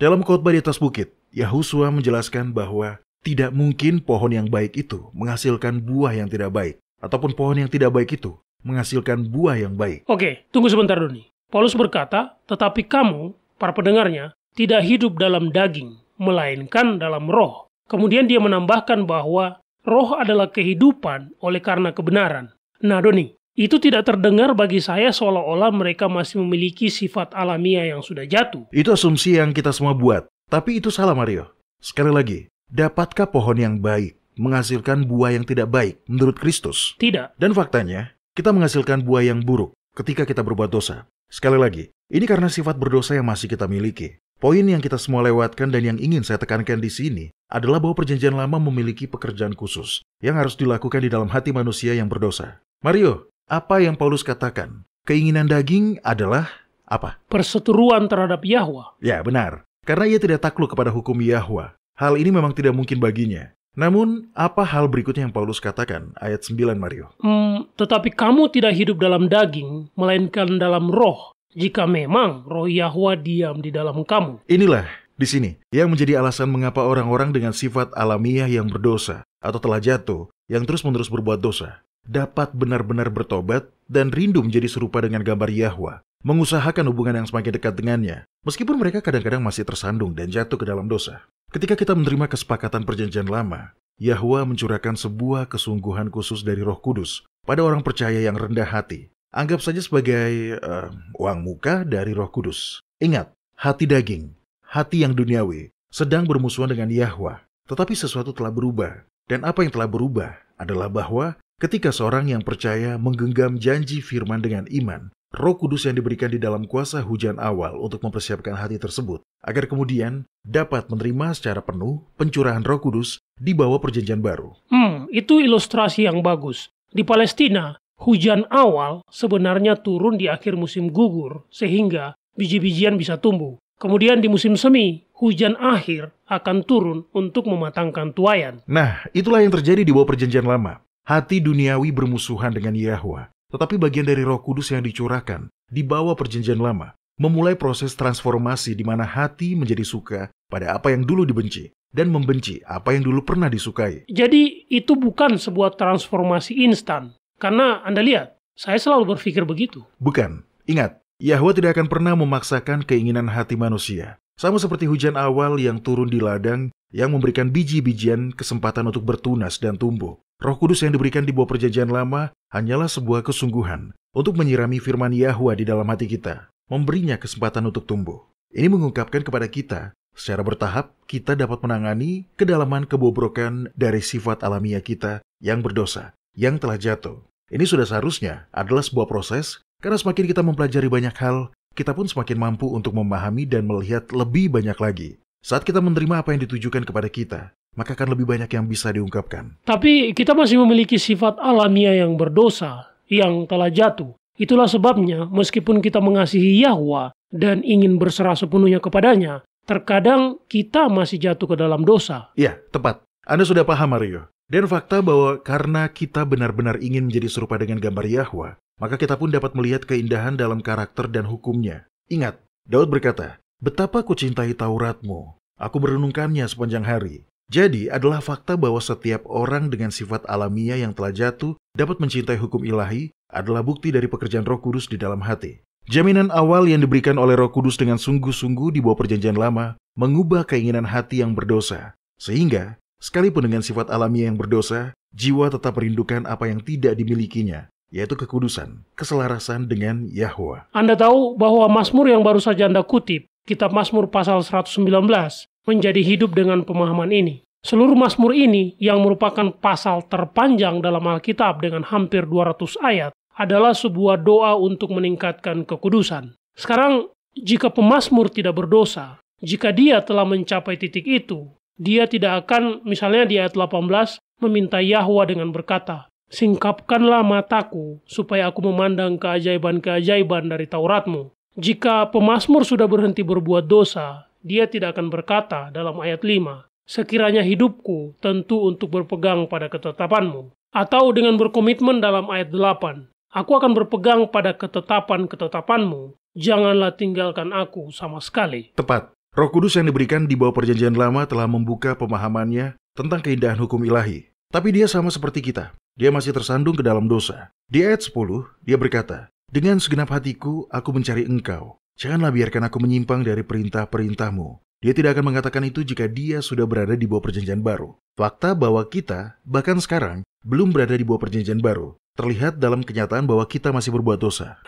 Dalam khotbah di atas bukit, Yahusua menjelaskan bahwa tidak mungkin pohon yang baik itu menghasilkan buah yang tidak baik, ataupun pohon yang tidak baik itu menghasilkan buah yang baik. Oke, tunggu sebentar Doni. Paulus berkata, tetapi kamu, para pendengarnya, tidak hidup dalam daging, melainkan dalam roh. Kemudian dia menambahkan bahwa roh adalah kehidupan oleh karena kebenaran. Nah Doni, itu tidak terdengar bagi saya seolah-olah mereka masih memiliki sifat alamiah yang sudah jatuh. Itu asumsi yang kita semua buat. Tapi itu salah, Mario. Sekali lagi, dapatkah pohon yang baik menghasilkan buah yang tidak baik menurut Kristus? Tidak. Dan faktanya, kita menghasilkan buah yang buruk ketika kita berbuat dosa. Sekali lagi, ini karena sifat berdosa yang masih kita miliki. Poin yang kita semua lewatkan dan yang ingin saya tekankan di sini adalah bahwa Perjanjian Lama memiliki pekerjaan khusus yang harus dilakukan di dalam hati manusia yang berdosa. Mario, apa yang Paulus katakan? Keinginan daging adalah apa? Perseteruan terhadap Yahwa. Ya, benar. Karena ia tidak takluk kepada hukum Yahwa. Hal ini memang tidak mungkin baginya. Namun, apa hal berikutnya yang Paulus katakan? Ayat 9, Mario. Tetapi kamu tidak hidup dalam daging, melainkan dalam roh, jika memang roh Yahwa diam di dalam kamu. Inilah di sini yang menjadi alasan mengapa orang-orang dengan sifat alamiah yang berdosa atau telah jatuh, yang terus-menerus berbuat dosa, dapat benar-benar bertobat dan rindu menjadi serupa dengan gambar Yahwa, mengusahakan hubungan yang semakin dekat dengannya, meskipun mereka kadang-kadang masih tersandung dan jatuh ke dalam dosa. Ketika kita menerima kesepakatan Perjanjian Lama, Yahwa mencurahkan sebuah kesungguhan khusus dari Roh Kudus pada orang percaya yang rendah hati. Anggap saja sebagai uang muka dari Roh Kudus. Ingat, hati daging, hati yang duniawi, sedang bermusuhan dengan Yahwa. Tetapi sesuatu telah berubah. Dan apa yang telah berubah adalah bahwa ketika seorang yang percaya menggenggam janji firman dengan iman, Roh Kudus yang diberikan di dalam kuasa hujan awal untuk mempersiapkan hati tersebut, agar kemudian dapat menerima secara penuh pencurahan Roh Kudus di bawah Perjanjian Baru. Itu ilustrasi yang bagus. Di Palestina, hujan awal sebenarnya turun di akhir musim gugur, sehingga biji-bijian bisa tumbuh. Kemudian di musim semi, hujan akhir akan turun untuk mematangkan tuayan. Nah, itulah yang terjadi di bawah Perjanjian Lama. Hati duniawi bermusuhan dengan Yahwa. Tetapi bagian dari Roh Kudus yang dicurahkan di bawah Perjanjian Lama memulai proses transformasi di mana hati menjadi suka pada apa yang dulu dibenci dan membenci apa yang dulu pernah disukai. Jadi itu bukan sebuah transformasi instan. Karena Anda lihat, saya selalu berpikir begitu. Bukan. Ingat, Yahwa tidak akan pernah memaksakan keinginan hati manusia. Sama seperti hujan awal yang turun di ladang yang memberikan biji-bijian kesempatan untuk bertunas dan tumbuh. Roh Kudus yang diberikan di bawah Perjanjian Lama hanyalah sebuah kesungguhan untuk menyirami firman Yahwa di dalam hati kita, memberinya kesempatan untuk tumbuh. Ini mengungkapkan kepada kita, secara bertahap kita dapat menangani kedalaman kebobrokan dari sifat alamiah kita yang berdosa, yang telah jatuh. Ini sudah seharusnya adalah sebuah proses, karena semakin kita mempelajari banyak hal, kita pun semakin mampu untuk memahami dan melihat lebih banyak lagi. Saat kita menerima apa yang ditujukan kepada kita, maka akan lebih banyak yang bisa diungkapkan. Tapi kita masih memiliki sifat alamiah yang berdosa, yang telah jatuh. Itulah sebabnya, meskipun kita mengasihi Yahwa dan ingin berserah sepenuhnya kepadanya, terkadang kita masih jatuh ke dalam dosa. Ya, tepat. Anda sudah paham, Mario. Dan fakta bahwa karena kita benar-benar ingin menjadi serupa dengan gambar Yahwa, maka kita pun dapat melihat keindahan dalam karakter dan hukumnya. Ingat, Daud berkata, "Betapa kucintai Tauratmu, aku merenungkannya sepanjang hari." Jadi, adalah fakta bahwa setiap orang dengan sifat alamiah yang telah jatuh dapat mencintai hukum ilahi adalah bukti dari pekerjaan Roh Kudus di dalam hati. Jaminan awal yang diberikan oleh Roh Kudus dengan sungguh-sungguh di bawah perjanjian lama mengubah keinginan hati yang berdosa. Sehingga, sekalipun dengan sifat alamiah yang berdosa, jiwa tetap merindukan apa yang tidak dimilikinya, yaitu kekudusan, keselarasan dengan Yahwa. Anda tahu bahwa Mazmur yang baru saja Anda kutip, Kitab Mazmur pasal 119, menjadi hidup dengan pemahaman ini. Seluruh Mazmur ini, yang merupakan pasal terpanjang dalam Alkitab dengan hampir 200 ayat, adalah sebuah doa untuk meningkatkan kekudusan. Sekarang, jika pemazmur tidak berdosa, jika dia telah mencapai titik itu, dia tidak akan, misalnya di ayat 18, meminta Yahwa dengan berkata, "Singkapkanlah mataku, supaya aku memandang keajaiban-keajaiban dari Tauratmu." Jika pemazmur sudah berhenti berbuat dosa, dia tidak akan berkata dalam ayat 5, "Sekiranya hidupku tentu untuk berpegang pada ketetapanmu." Atau dengan berkomitmen dalam ayat 8, "Aku akan berpegang pada ketetapan-ketetapanmu, janganlah tinggalkan aku sama sekali." Tepat. Roh Kudus yang diberikan di bawah perjanjian lama telah membuka pemahamannya tentang keindahan hukum ilahi. Tapi dia sama seperti kita. Dia masih tersandung ke dalam dosa. Di ayat 10, dia berkata, "Dengan segenap hatiku aku mencari Engkau. Janganlah biarkan aku menyimpang dari perintah-perintahmu." Dia tidak akan mengatakan itu jika dia sudah berada di bawah perjanjian baru. Fakta bahwa kita, bahkan sekarang, belum berada di bawah perjanjian baru, terlihat dalam kenyataan bahwa kita masih berbuat dosa.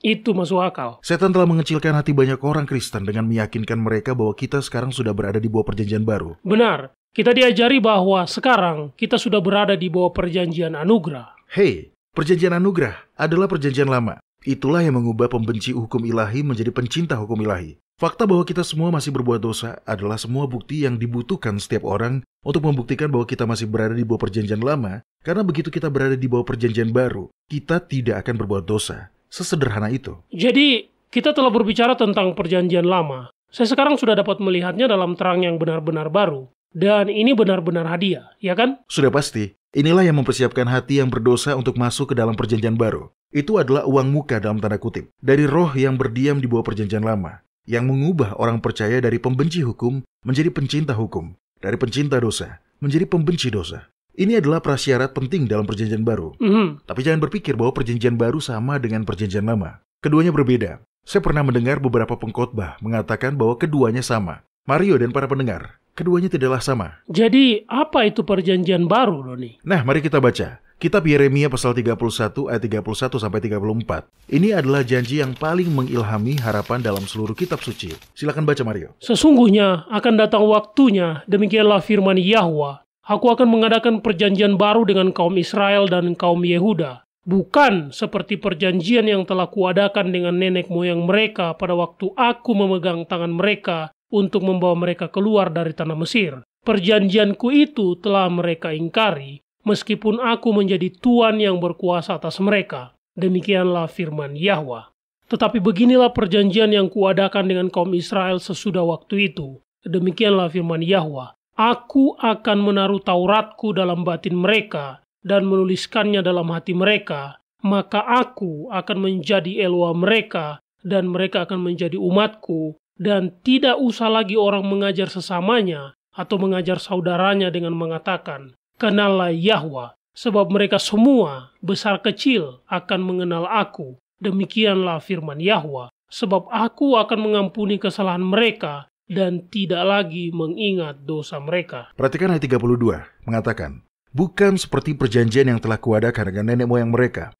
Itu masuk akal. Setan telah mengecilkan hati banyak orang Kristen dengan meyakinkan mereka bahwa kita sekarang sudah berada di bawah perjanjian baru. Benar, kita diajari bahwa sekarang kita sudah berada di bawah perjanjian anugerah. Hei, perjanjian anugerah adalah perjanjian lama. Itulah yang mengubah pembenci hukum ilahi menjadi pencinta hukum ilahi. Fakta bahwa kita semua masih berbuat dosa adalah semua bukti yang dibutuhkan setiap orang untuk membuktikan bahwa kita masih berada di bawah perjanjian lama, karena begitu kita berada di bawah perjanjian baru, kita tidak akan berbuat dosa. Sesederhana itu. Jadi, kita telah berbicara tentang perjanjian lama. Saya sekarang sudah dapat melihatnya dalam terang yang benar-benar baru. Dan ini benar-benar hadiah, ya kan? Sudah pasti. Inilah yang mempersiapkan hati yang berdosa untuk masuk ke dalam perjanjian baru. Itu adalah uang muka dalam tanda kutip, dari roh yang berdiam di bawah perjanjian lama, yang mengubah orang percaya dari pembenci hukum menjadi pencinta hukum, dari pencinta dosa menjadi pembenci dosa. Ini adalah prasyarat penting dalam perjanjian baru. Tapi jangan berpikir bahwa perjanjian baru sama dengan perjanjian lama. Keduanya berbeda. Saya pernah mendengar beberapa pengkhotbah mengatakan bahwa keduanya sama. Mario dan para pendengar, keduanya tidaklah sama. Jadi, apa itu perjanjian baru, Doni? Nah, mari kita baca. Kitab Yeremia pasal 31 ayat 31-34. Ini adalah janji yang paling mengilhami harapan dalam seluruh kitab suci. Silakan baca, Mario. "Sesungguhnya akan datang waktunya, demikianlah firman Yahwa, Aku akan mengadakan perjanjian baru dengan kaum Israel dan kaum Yehuda. Bukan seperti perjanjian yang telah kuadakan dengan nenek moyang mereka pada waktu aku memegang tangan mereka untuk membawa mereka keluar dari tanah Mesir. Perjanjianku itu telah mereka ingkari, meskipun aku menjadi Tuan yang berkuasa atas mereka. Demikianlah firman Yahwa. Tetapi beginilah perjanjian yang kuadakan dengan kaum Israel sesudah waktu itu. Demikianlah firman Yahwa. Aku akan menaruh Tauratku dalam batin mereka dan menuliskannya dalam hati mereka. Maka aku akan menjadi Eloa mereka dan mereka akan menjadi umatku. Dan tidak usah lagi orang mengajar sesamanya atau mengajar saudaranya dengan mengatakan, Kenallah Yahwa, sebab mereka semua besar kecil akan mengenal aku. Demikianlah firman Yahwa, sebab aku akan mengampuni kesalahan mereka dan tidak lagi mengingat dosa mereka. Perhatikan ayat 32, mengatakan, bukan seperti perjanjian yang telah kuadakan dengan nenek moyang mereka.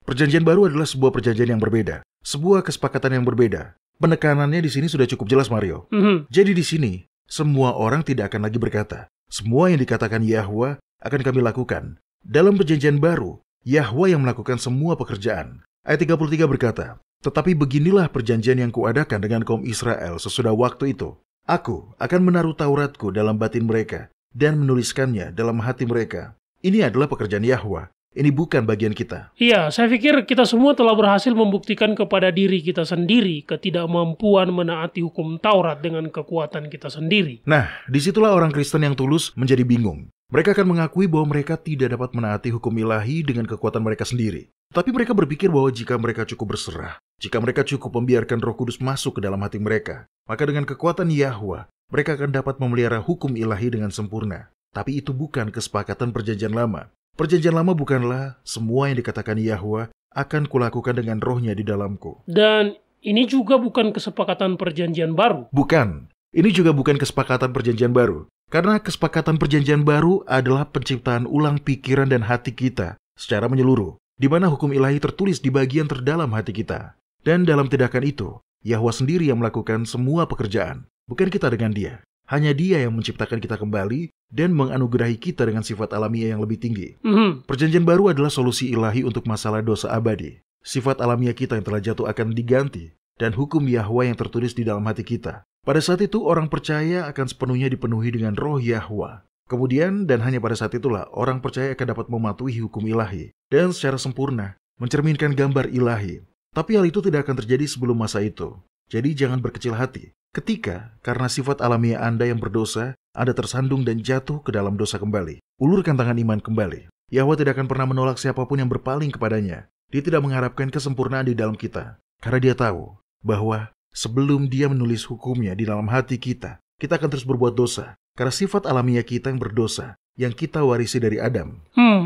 Perjanjian baru adalah sebuah perjanjian yang berbeda, sebuah kesepakatan yang berbeda. Penekanannya di sini sudah cukup jelas, Mario. Jadi di sini, semua orang tidak akan lagi berkata, semua yang dikatakan Yahwa akan kami lakukan. Dalam perjanjian baru, Yahwa yang melakukan semua pekerjaan. Ayat 33 berkata, tetapi beginilah perjanjian yang kuadakan dengan kaum Israel sesudah waktu itu. Aku akan menaruh Tauratku dalam batin mereka dan menuliskannya dalam hati mereka. Ini adalah pekerjaan Yahwa. Ini bukan bagian kita. Iya, saya pikir kita semua telah berhasil membuktikan kepada diri kita sendiri ketidakmampuan menaati hukum Taurat dengan kekuatan kita sendiri. Nah, disitulah orang Kristen yang tulus menjadi bingung. Mereka akan mengakui bahwa mereka tidak dapat menaati hukum ilahi dengan kekuatan mereka sendiri. Tapi mereka berpikir bahwa jika mereka cukup berserah, jika mereka cukup membiarkan Roh Kudus masuk ke dalam hati mereka, maka dengan kekuatan Yahwa, mereka akan dapat memelihara hukum ilahi dengan sempurna. Tapi itu bukan kesepakatan perjanjian lama. Perjanjian lama bukanlah semua yang dikatakan Yahwa akan kulakukan dengan rohnya di dalamku. Dan ini juga bukan kesepakatan perjanjian baru. Bukan. Ini juga bukan kesepakatan perjanjian baru. Karena kesepakatan perjanjian baru adalah penciptaan ulang pikiran dan hati kita secara menyeluruh, di mana hukum ilahi tertulis di bagian terdalam hati kita. Dan dalam tindakan itu, Yahwa sendiri yang melakukan semua pekerjaan, bukan kita dengan dia. Hanya dia yang menciptakan kita kembali dan menganugerahi kita dengan sifat alamiah yang lebih tinggi. Perjanjian baru adalah solusi ilahi untuk masalah dosa abadi. Sifat alamiah kita yang telah jatuh akan diganti, dan hukum Yahwa yang tertulis di dalam hati kita. Pada saat itu, orang percaya akan sepenuhnya dipenuhi dengan roh Yahwa. Kemudian, dan hanya pada saat itulah, orang percaya akan dapat mematuhi hukum ilahi, dan secara sempurna mencerminkan gambar ilahi. Tapi hal itu tidak akan terjadi sebelum masa itu. Jadi jangan berkecil hati. Ketika, karena sifat alamiah Anda yang berdosa, Anda tersandung dan jatuh ke dalam dosa kembali. Ulurkan tangan iman kembali. Yahwa tidak akan pernah menolak siapapun yang berpaling kepadanya. Dia tidak mengharapkan kesempurnaan di dalam kita. Karena dia tahu bahwa sebelum dia menulis hukumnya di dalam hati kita akan terus berbuat dosa. Karena sifat alamiah kita yang berdosa, yang kita warisi dari Adam.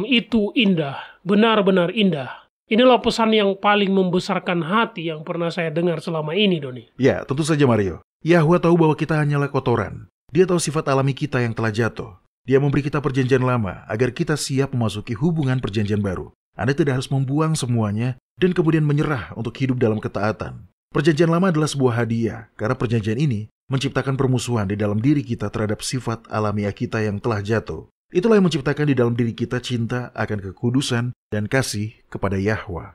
Itu indah. Benar-benar indah. Inilah pesan yang paling membesarkan hati yang pernah saya dengar selama ini, Doni. Ya, tentu saja, Mario. Yahwa tahu bahwa kita hanyalah kotoran. Dia tahu sifat alami kita yang telah jatuh. Dia memberi kita perjanjian lama agar kita siap memasuki hubungan perjanjian baru. Anda tidak harus membuang semuanya dan kemudian menyerah untuk hidup dalam ketaatan. Perjanjian lama adalah sebuah hadiah, karena perjanjian ini menciptakan permusuhan di dalam diri kita terhadap sifat alamiah kita yang telah jatuh. Itulah yang menciptakan di dalam diri kita cinta akan kekudusan dan kasih kepada Yahwa.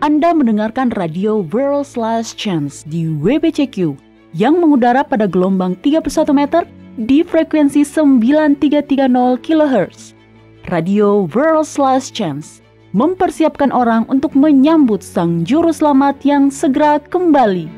Anda mendengarkan radio World's Last Chance di WBCQ yang mengudara pada gelombang 31 meter di frekuensi 9330 kHz. Radio World's Last Chance mempersiapkan orang untuk menyambut Sang Juru Selamat yang segera kembali.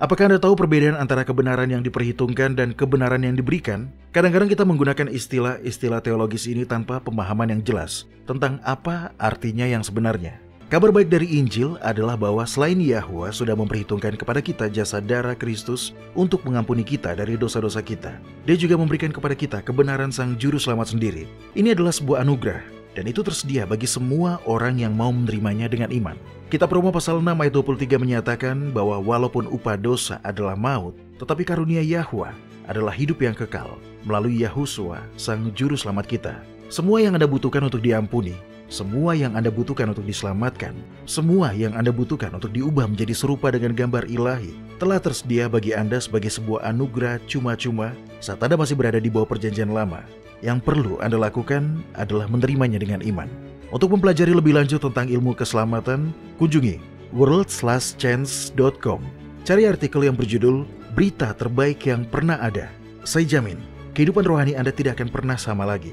Apakah Anda tahu perbedaan antara kebenaran yang diperhitungkan dan kebenaran yang diberikan? Kadang-kadang kita menggunakan istilah-istilah teologis ini tanpa pemahaman yang jelas tentang apa artinya yang sebenarnya. Kabar baik dari Injil adalah bahwa selain Yahwa sudah memperhitungkan kepada kita jasa darah Kristus untuk mengampuni kita dari dosa-dosa kita, Dia juga memberikan kepada kita kebenaran Sang Juru Selamat sendiri. Ini adalah sebuah anugerah, dan itu tersedia bagi semua orang yang mau menerimanya dengan iman. Kitab Roma pasal 6 ayat 23 menyatakan bahwa walaupun upah dosa adalah maut, tetapi karunia Yahwa adalah hidup yang kekal melalui Yahusua, Sang Juru Selamat kita. Semua yang Anda butuhkan untuk diampuni, semua yang Anda butuhkan untuk diselamatkan, semua yang Anda butuhkan untuk diubah menjadi serupa dengan gambar ilahi, telah tersedia bagi Anda sebagai sebuah anugerah cuma-cuma saat Anda masih berada di bawah perjanjian lama. Yang perlu Anda lakukan adalah menerimanya dengan iman. Untuk mempelajari lebih lanjut tentang ilmu keselamatan, kunjungi worldslastchance.com. Cari artikel yang berjudul Berita Terbaik Yang Pernah Ada. Saya jamin, kehidupan rohani Anda tidak akan pernah sama lagi.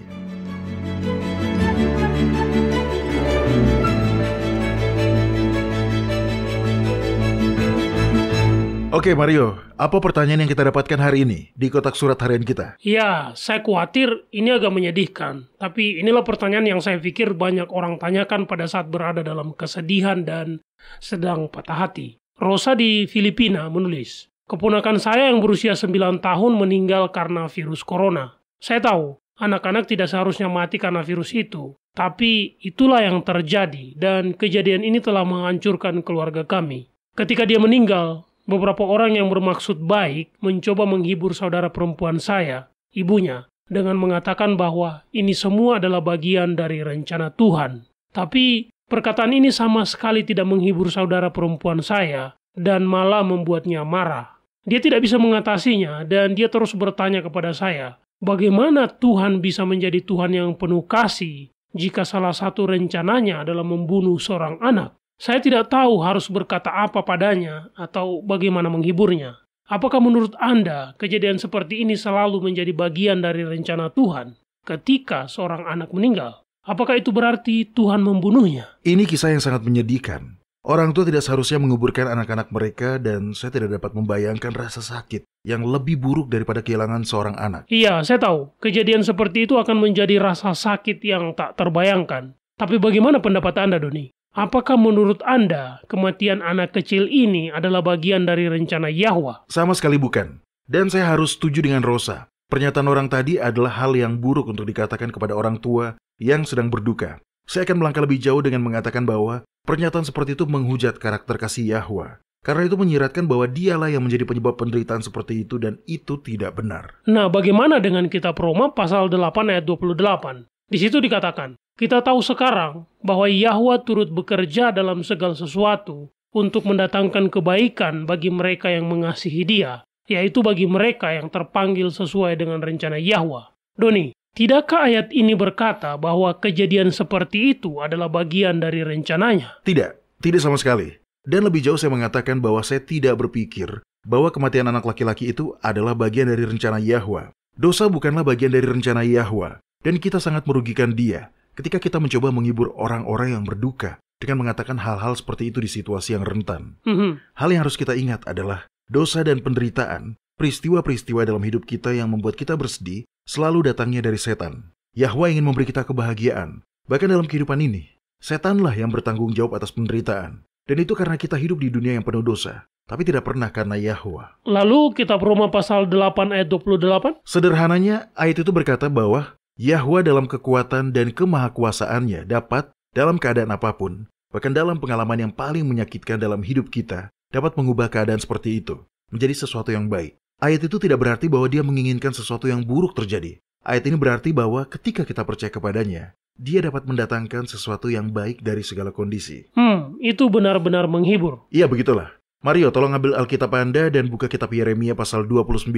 Oke Mario, apa pertanyaan yang kita dapatkan hari ini di kotak surat harian kita? Ya, saya khawatir ini agak menyedihkan. Tapi inilah pertanyaan yang saya pikir banyak orang tanyakan pada saat berada dalam kesedihan dan sedang patah hati. Rosa di Filipina menulis, keponakan saya yang berusia 9 tahun meninggal karena virus corona. Saya tahu, anak-anak tidak seharusnya mati karena virus itu. Tapi itulah yang terjadi, dan kejadian ini telah menghancurkan keluarga kami. Ketika dia meninggal, beberapa orang yang bermaksud baik mencoba menghibur saudara perempuan saya, ibunya, dengan mengatakan bahwa ini semua adalah bagian dari rencana Tuhan. Tapi perkataan ini sama sekali tidak menghibur saudara perempuan saya dan malah membuatnya marah. Dia tidak bisa mengatasinya dan dia terus bertanya kepada saya, bagaimana Tuhan bisa menjadi Tuhan yang penuh kasih jika salah satu rencananya adalah membunuh seorang anak? Saya tidak tahu harus berkata apa padanya atau bagaimana menghiburnya. Apakah menurut Anda kejadian seperti ini selalu menjadi bagian dari rencana Tuhan ketika seorang anak meninggal? Apakah itu berarti Tuhan membunuhnya? Ini kisah yang sangat menyedihkan. Orang tua tidak seharusnya menguburkan anak-anak mereka dan saya tidak dapat membayangkan rasa sakit yang lebih buruk daripada kehilangan seorang anak. Iya, saya tahu. Kejadian seperti itu akan menjadi rasa sakit yang tak terbayangkan. Tapi bagaimana pendapat Anda, Doni? Apakah menurut Anda kematian anak kecil ini adalah bagian dari rencana Yahwa? Sama sekali bukan. Dan saya harus setuju dengan Rosa. Pernyataan orang tadi adalah hal yang buruk untuk dikatakan kepada orang tua yang sedang berduka. Saya akan melangkah lebih jauh dengan mengatakan bahwa pernyataan seperti itu menghujat karakter kasih Yahwa. Karena itu menyiratkan bahwa dialah yang menjadi penyebab penderitaan seperti itu dan itu tidak benar. Nah, bagaimana dengan kitab Roma pasal 8 ayat 28? Di situ dikatakan, kita tahu sekarang bahwa Yahwa turut bekerja dalam segala sesuatu untuk mendatangkan kebaikan bagi mereka yang mengasihi Dia, yaitu bagi mereka yang terpanggil sesuai dengan rencana Yahwa. Doni, tidakkah ayat ini berkata bahwa kejadian seperti itu adalah bagian dari rencananya? Tidak sama sekali. Dan lebih jauh saya mengatakan bahwa saya tidak berpikir bahwa kematian anak laki-laki itu adalah bagian dari rencana Yahwa. Dosa bukanlah bagian dari rencana Yahwa. Dan kita sangat merugikan Dia ketika kita mencoba menghibur orang-orang yang berduka dengan mengatakan hal-hal seperti itu di situasi yang rentan. Hal yang harus kita ingat adalah dosa dan penderitaan, peristiwa-peristiwa dalam hidup kita yang membuat kita bersedih, selalu datangnya dari setan. Yahwa ingin memberi kita kebahagiaan. Bahkan dalam kehidupan ini, setanlah yang bertanggung jawab atas penderitaan. Dan itu karena kita hidup di dunia yang penuh dosa, tapi tidak pernah karena Yahwa. Lalu kitab Roma pasal 8 ayat 28? Sederhananya, ayat itu berkata bahwa Yahwa dalam kekuatan dan kemahakuasaannya dapat, dalam keadaan apapun, bahkan dalam pengalaman yang paling menyakitkan dalam hidup kita, dapat mengubah keadaan seperti itu menjadi sesuatu yang baik. Ayat itu tidak berarti bahwa Dia menginginkan sesuatu yang buruk terjadi. Ayat ini berarti bahwa ketika kita percaya kepadanya, Dia dapat mendatangkan sesuatu yang baik dari segala kondisi. Itu benar-benar menghibur. Iya, begitulah. Mario, tolong ambil Alkitab Anda dan buka kitab Yeremia pasal 29.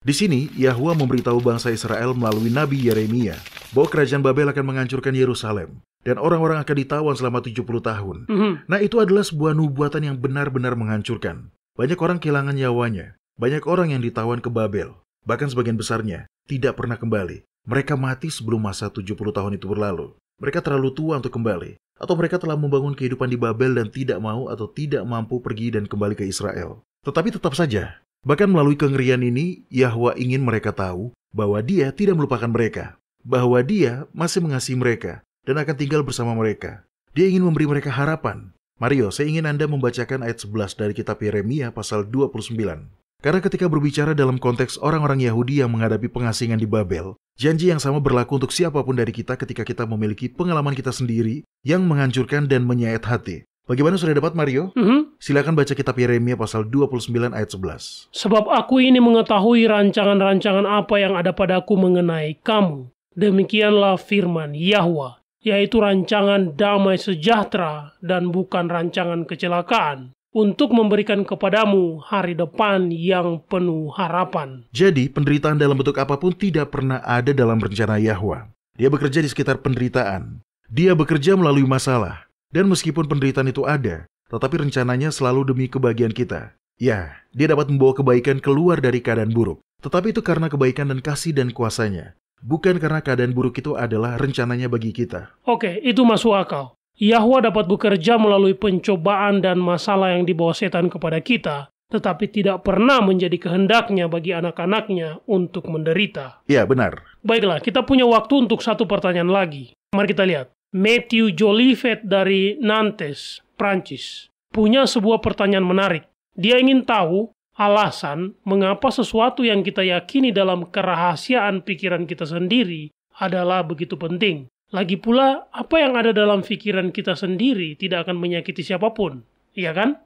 Di sini, Yahwa memberitahu bangsa Israel melalui Nabi Yeremia bahwa kerajaan Babel akan menghancurkan Yerusalem dan orang-orang akan ditawan selama 70 tahun. Nah, itu adalah sebuah nubuatan yang benar-benar menghancurkan. Banyak orang kehilangan nyawanya. Banyak orang yang ditawan ke Babel. Bahkan sebagian besarnya tidak pernah kembali. Mereka mati sebelum masa 70 tahun itu berlalu. Mereka terlalu tua untuk kembali. Atau mereka telah membangun kehidupan di Babel dan tidak mau atau tidak mampu pergi dan kembali ke Israel. Tetapi tetap saja, bahkan melalui kengerian ini, Yahwa ingin mereka tahu bahwa Dia tidak melupakan mereka. Bahwa Dia masih mengasihi mereka dan akan tinggal bersama mereka. Dia ingin memberi mereka harapan. Mario, saya ingin Anda membacakan ayat 11 dari kitab Yeremia pasal 29. Karena ketika berbicara dalam konteks orang-orang Yahudi yang menghadapi pengasingan di Babel, janji yang sama berlaku untuk siapapun dari kita ketika kita memiliki pengalaman kita sendiri yang menghancurkan dan menyayat hati. Bagaimana, sudah dapat, Mario? Silakan baca kitab Yeremia pasal 29 ayat 11. Sebab aku ini mengetahui rancangan-rancangan apa yang ada padaku mengenai kamu. Demikianlah firman Yahwa, yaitu rancangan damai sejahtera dan bukan rancangan kecelakaan, untuk memberikan kepadamu hari depan yang penuh harapan. Jadi, penderitaan dalam bentuk apapun tidak pernah ada dalam rencana Yahwa. Dia bekerja di sekitar penderitaan. Dia bekerja melalui masalah. Dan meskipun penderitaan itu ada, tetapi rencananya selalu demi kebahagiaan kita. Ya, Dia dapat membawa kebaikan keluar dari keadaan buruk. Tetapi itu karena kebaikan dan kasih dan kuasanya. Bukan karena keadaan buruk itu adalah rencananya bagi kita. Oke, itu masuk akal. Yahwa dapat bekerja melalui pencobaan dan masalah yang dibawa setan kepada kita, tetapi tidak pernah menjadi kehendaknya bagi anak-anaknya untuk menderita. Ya, benar. Baiklah, kita punya waktu untuk satu pertanyaan lagi. Mari kita lihat. Matthew Jolivet dari Nantes, Prancis, punya sebuah pertanyaan menarik. Dia ingin tahu alasan mengapa sesuatu yang kita yakini dalam kerahasiaan pikiran kita sendiri adalah begitu penting. Lagi pula, apa yang ada dalam pikiran kita sendiri tidak akan menyakiti siapapun. Iya kan?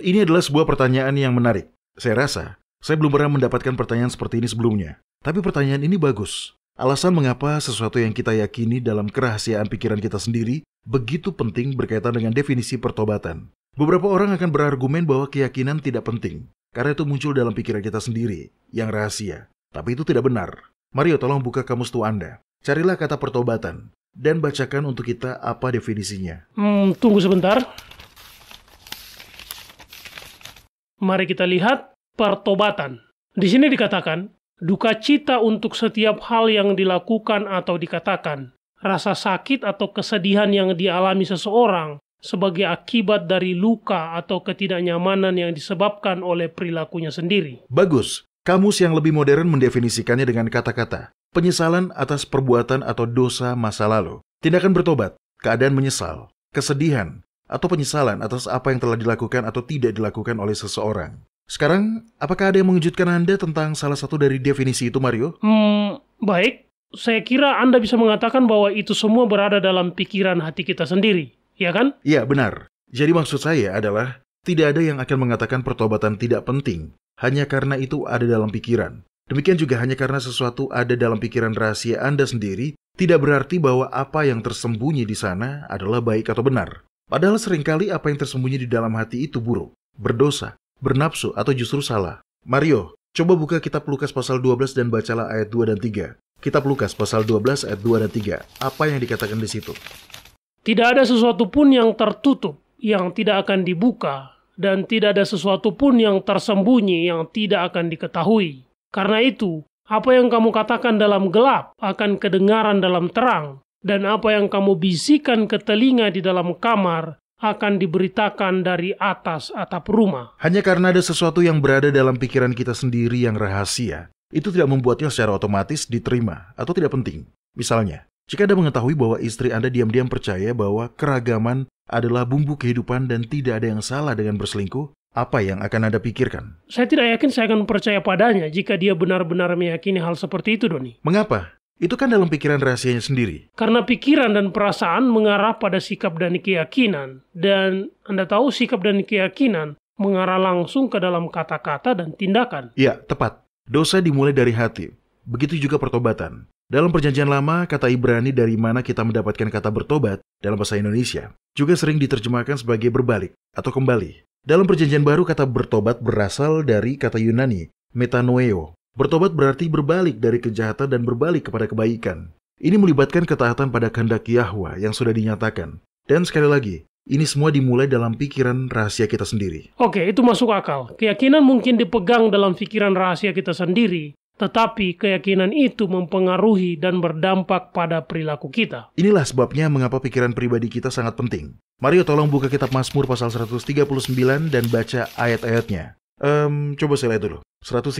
Ini adalah sebuah pertanyaan yang menarik. Saya rasa, saya belum pernah mendapatkan pertanyaan seperti ini sebelumnya. Tapi pertanyaan ini bagus. Alasan mengapa sesuatu yang kita yakini dalam kerahasiaan pikiran kita sendiri begitu penting berkaitan dengan definisi pertobatan. Beberapa orang akan berargumen bahwa keyakinan tidak penting, karena itu muncul dalam pikiran kita sendiri, yang rahasia. Tapi itu tidak benar. Mario, tolong buka kamus tua Anda. Carilah kata pertobatan, dan bacakan untuk kita apa definisinya. Tunggu sebentar. Mari kita lihat pertobatan. Di sini dikatakan, duka cita untuk setiap hal yang dilakukan atau dikatakan, rasa sakit atau kesedihan yang dialami seseorang sebagai akibat dari luka atau ketidaknyamanan yang disebabkan oleh perilakunya sendiri. Bagus. Kamus yang lebih modern mendefinisikannya dengan kata-kata penyesalan atas perbuatan atau dosa masa lalu, tindakan bertobat, keadaan menyesal, kesedihan, atau penyesalan atas apa yang telah dilakukan atau tidak dilakukan oleh seseorang. Sekarang, apakah ada yang mengejutkan Anda tentang salah satu dari definisi itu, Mario? Baik. Saya kira Anda bisa mengatakan bahwa itu semua berada dalam pikiran hati kita sendiri, ya kan? Iya, benar. Jadi maksud saya adalah, tidak ada yang akan mengatakan pertobatan tidak penting, hanya karena itu ada dalam pikiran. Demikian juga hanya karena sesuatu ada dalam pikiran rahasia Anda sendiri, tidak berarti bahwa apa yang tersembunyi di sana adalah baik atau benar. Padahal seringkali apa yang tersembunyi di dalam hati itu buruk, berdosa, bernafsu, atau justru salah. Mario, coba buka kitab Lukas pasal 12 dan bacalah ayat 2 dan 3. Kitab Lukas pasal 12 ayat 2 dan 3. Apa yang dikatakan di situ? Tidak ada sesuatu pun yang tertutup, yang tidak akan dibuka, dan tidak ada sesuatu pun yang tersembunyi, yang tidak akan diketahui. Karena itu, apa yang kamu katakan dalam gelap akan kedengaran dalam terang, dan apa yang kamu bisikan ke telinga di dalam kamar akan diberitakan dari atas atap rumah. Hanya karena ada sesuatu yang berada dalam pikiran kita sendiri yang rahasia, itu tidak membuatnya secara otomatis diterima atau tidak penting. Misalnya, jika Anda mengetahui bahwa istri Anda diam-diam percaya bahwa keragaman adalah bumbu kehidupan dan tidak ada yang salah dengan berselingkuh, apa yang akan Anda pikirkan? Saya tidak yakin saya akan percaya padanya jika dia benar-benar meyakini hal seperti itu, Doni. Mengapa? Itu kan dalam pikiran rahasianya sendiri. Karena pikiran dan perasaan mengarah pada sikap dan keyakinan. Dan Anda tahu sikap dan keyakinan mengarah langsung ke dalam kata-kata dan tindakan. Ya, tepat. Dosa dimulai dari hati. Begitu juga pertobatan. Dalam perjanjian lama, kata Ibrani dari mana kita mendapatkan kata bertobat dalam bahasa Indonesia juga sering diterjemahkan sebagai berbalik atau kembali. Dalam perjanjian baru, kata bertobat berasal dari kata Yunani, metanoeo. Bertobat berarti berbalik dari kejahatan dan berbalik kepada kebaikan. Ini melibatkan ketaatan pada kehendak Yahwa yang sudah dinyatakan. Dan sekali lagi, ini semua dimulai dalam pikiran rahasia kita sendiri. Oke, itu masuk akal. Keyakinan mungkin dipegang dalam pikiran rahasia kita sendiri, tetapi keyakinan itu mempengaruhi dan berdampak pada perilaku kita. Inilah sebabnya mengapa pikiran pribadi kita sangat penting. Mario, tolong buka kitab Mazmur pasal 139 dan baca ayat-ayatnya. Coba saya lihat dulu. 139.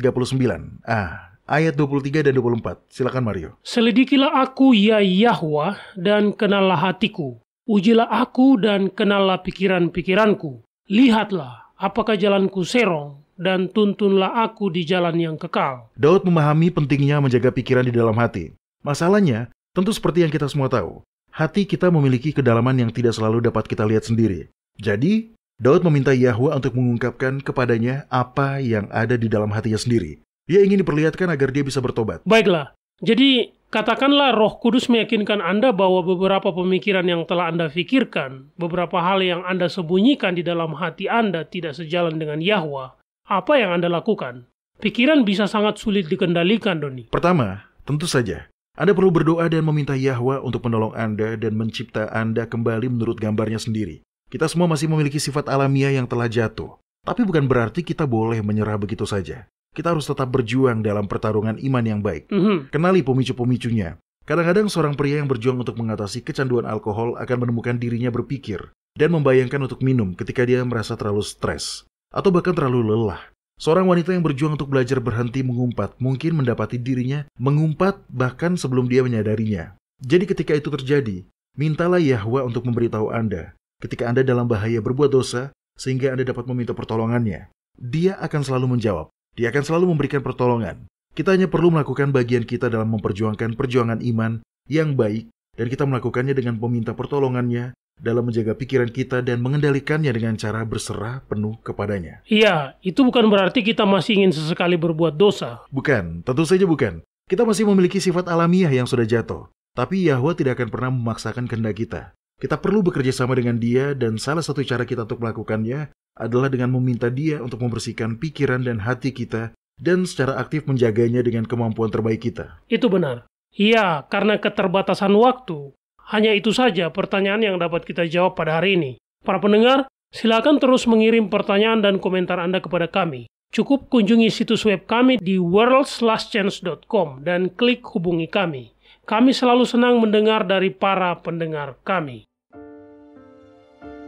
Ayat 23 dan 24. Silakan Mario. Selidikilah aku, ya Yahwa, dan kenallah hatiku. Ujilah aku dan kenallah pikiran-pikiranku. Lihatlah, apakah jalanku serong, dan tuntunlah aku di jalan yang kekal. Daud memahami pentingnya menjaga pikiran di dalam hati. Masalahnya, tentu seperti yang kita semua tahu, hati kita memiliki kedalaman yang tidak selalu dapat kita lihat sendiri. Jadi, Daud meminta Yahwa untuk mengungkapkan kepadanya apa yang ada di dalam hatinya sendiri. Dia ingin diperlihatkan agar dia bisa bertobat. Baiklah, jadi katakanlah Roh Kudus meyakinkan Anda bahwa beberapa pemikiran yang telah Anda pikirkan, beberapa hal yang Anda sembunyikan di dalam hati Anda tidak sejalan dengan Yahwa. Apa yang Anda lakukan? Pikiran bisa sangat sulit dikendalikan, Doni. Pertama, tentu saja, Anda perlu berdoa dan meminta Yahwa untuk menolong Anda dan mencipta Anda kembali menurut gambarnya sendiri. Kita semua masih memiliki sifat alamiah yang telah jatuh. Tapi bukan berarti kita boleh menyerah begitu saja. Kita harus tetap berjuang dalam pertarungan iman yang baik. Kenali pemicu-pemicunya. Kadang-kadang seorang pria yang berjuang untuk mengatasi kecanduan alkohol akan menemukan dirinya berpikir dan membayangkan untuk minum ketika dia merasa terlalu stres atau bahkan terlalu lelah. Seorang wanita yang berjuang untuk belajar berhenti mengumpat mungkin mendapati dirinya mengumpat bahkan sebelum dia menyadarinya. Jadi ketika itu terjadi, mintalah Yahwa untuk memberitahu Anda ketika Anda dalam bahaya berbuat dosa sehingga Anda dapat meminta pertolongannya. Dia akan selalu menjawab. Dia akan selalu memberikan pertolongan. Kita hanya perlu melakukan bagian kita dalam memperjuangkan perjuangan iman yang baik dan kita melakukannya dengan meminta pertolongannya dalam menjaga pikiran kita dan mengendalikannya dengan cara berserah penuh kepadanya. Iya, itu bukan berarti kita masih ingin sesekali berbuat dosa. Bukan, tentu saja bukan. Kita masih memiliki sifat alamiah yang sudah jatuh. Tapi Yahwa tidak akan pernah memaksakan kehendak kita. Kita perlu bekerja sama dengan Dia, dan salah satu cara kita untuk melakukannya adalah dengan meminta Dia untuk membersihkan pikiran dan hati kita dan secara aktif menjaganya dengan kemampuan terbaik kita. Itu benar. Iya, karena keterbatasan waktu. Hanya itu saja pertanyaan yang dapat kita jawab pada hari ini. Para pendengar, silakan terus mengirim pertanyaan dan komentar Anda kepada kami. Cukup kunjungi situs web kami di worldslastchance.com dan klik hubungi kami. Kami selalu senang mendengar dari para pendengar kami.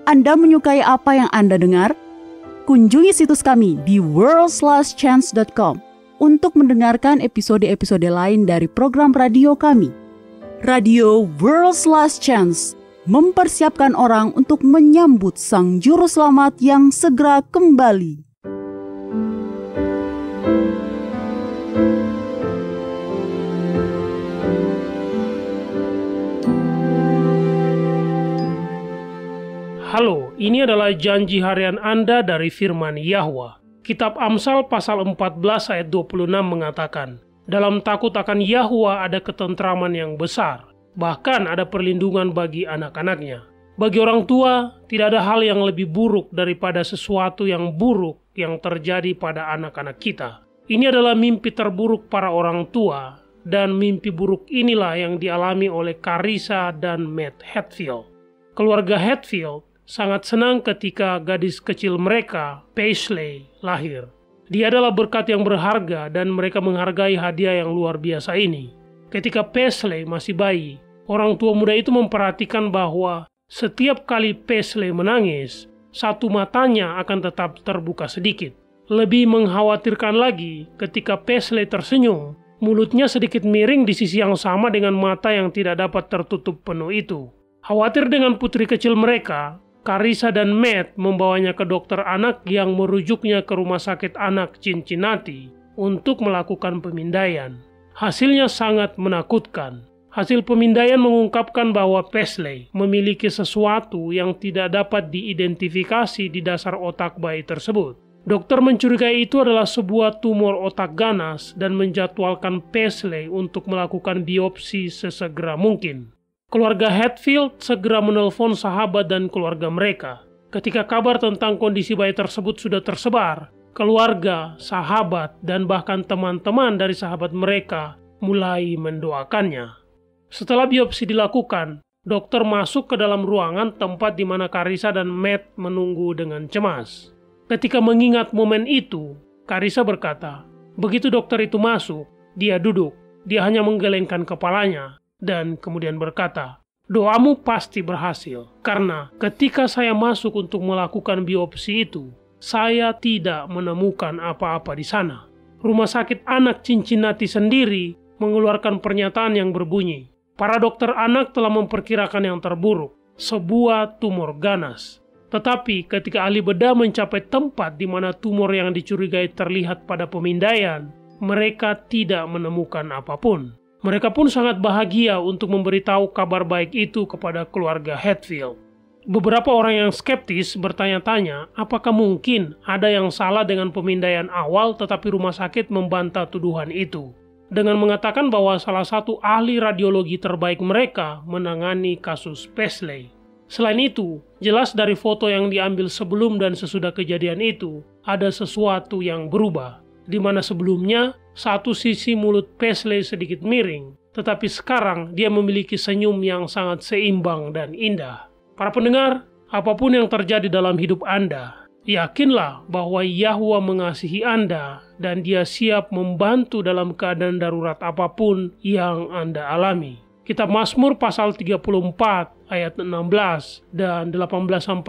Anda menyukai apa yang Anda dengar? Kunjungi situs kami di worldslastchance.com untuk mendengarkan episode-episode lain dari program radio kami. Radio World's Last Chance mempersiapkan orang untuk menyambut Sang Juru Selamat yang segera kembali. Halo, ini adalah janji harian Anda dari firman Yahwa. Kitab Amsal pasal 14 ayat 26 mengatakan, dalam takut akan Yahwa ada ketentraman yang besar, bahkan ada perlindungan bagi anak-anaknya. Bagi orang tua, tidak ada hal yang lebih buruk daripada sesuatu yang buruk yang terjadi pada anak-anak kita. Ini adalah mimpi terburuk para orang tua, dan mimpi buruk inilah yang dialami oleh Carissa dan Matt Hatfield. Keluarga Hatfield sangat senang ketika gadis kecil mereka, Paisley, lahir. Dia adalah berkat yang berharga dan mereka menghargai hadiah yang luar biasa ini. Ketika Paisley masih bayi, orang tua muda itu memperhatikan bahwa setiap kali Paisley menangis, satu matanya akan tetap terbuka sedikit. Lebih mengkhawatirkan lagi, ketika Paisley tersenyum, mulutnya sedikit miring di sisi yang sama dengan mata yang tidak dapat tertutup penuh itu. Khawatir dengan putri kecil mereka, Carissa dan Matt membawanya ke dokter anak yang merujuknya ke rumah sakit anak Cincinnati untuk melakukan pemindaian. Hasilnya sangat menakutkan. Hasil pemindaian mengungkapkan bahwa Paisley memiliki sesuatu yang tidak dapat diidentifikasi di dasar otak bayi tersebut. Dokter mencurigai itu adalah sebuah tumor otak ganas dan menjadwalkan Paisley untuk melakukan biopsi sesegera mungkin. Keluarga Hatfield segera menelpon sahabat dan keluarga mereka. Ketika kabar tentang kondisi bayi tersebut sudah tersebar, keluarga, sahabat, dan bahkan teman-teman dari sahabat mereka mulai mendoakannya. Setelah biopsi dilakukan, dokter masuk ke dalam ruangan tempat di mana Carissa dan Matt menunggu dengan cemas. Ketika mengingat momen itu, Carissa berkata, begitu dokter itu masuk, dia duduk, dia hanya menggelengkan kepalanya, dan kemudian berkata, doamu pasti berhasil, karena ketika saya masuk untuk melakukan biopsi itu, saya tidak menemukan apa-apa di sana. Rumah sakit anak Cincinnati sendiri mengeluarkan pernyataan yang berbunyi, para dokter anak telah memperkirakan yang terburuk, sebuah tumor ganas. Tetapi ketika ahli bedah mencapai tempat di mana tumor yang dicurigai terlihat pada pemindaian, mereka tidak menemukan apapun. Mereka pun sangat bahagia untuk memberitahu kabar baik itu kepada keluarga Hatfield. Beberapa orang yang skeptis bertanya-tanya apakah mungkin ada yang salah dengan pemindaian awal tetapi rumah sakit membantah tuduhan itu, dengan mengatakan bahwa salah satu ahli radiologi terbaik mereka menangani kasus Paisley. Selain itu, jelas dari foto yang diambil sebelum dan sesudah kejadian itu, ada sesuatu yang berubah, di mana sebelumnya satu sisi mulut Paisley sedikit miring, tetapi sekarang dia memiliki senyum yang sangat seimbang dan indah. Para pendengar, apapun yang terjadi dalam hidup Anda, yakinlah bahwa Yahwa mengasihi Anda dan Dia siap membantu dalam keadaan darurat apapun yang Anda alami. Kitab Mazmur pasal 34 ayat 16 dan 18-20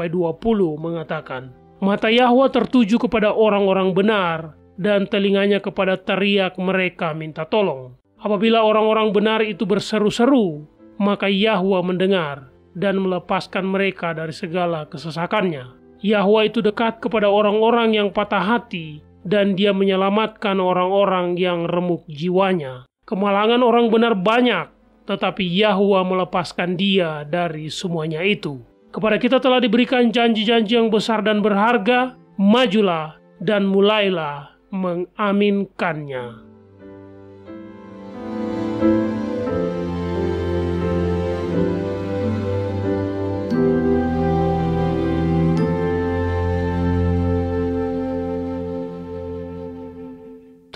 mengatakan, mata Yahwa tertuju kepada orang-orang benar, dan telinganya kepada teriak mereka minta tolong. Apabila orang-orang benar itu berseru-seru, maka Yahwa mendengar dan melepaskan mereka dari segala kesesakannya. Yahwa itu dekat kepada orang-orang yang patah hati, dan Dia menyelamatkan orang-orang yang remuk jiwanya. Kemalangan orang benar banyak, tetapi Yahwa melepaskan dia dari semuanya itu. Kepada kita telah diberikan janji-janji yang besar dan berharga, majulah dan mulailah mengaminkannya.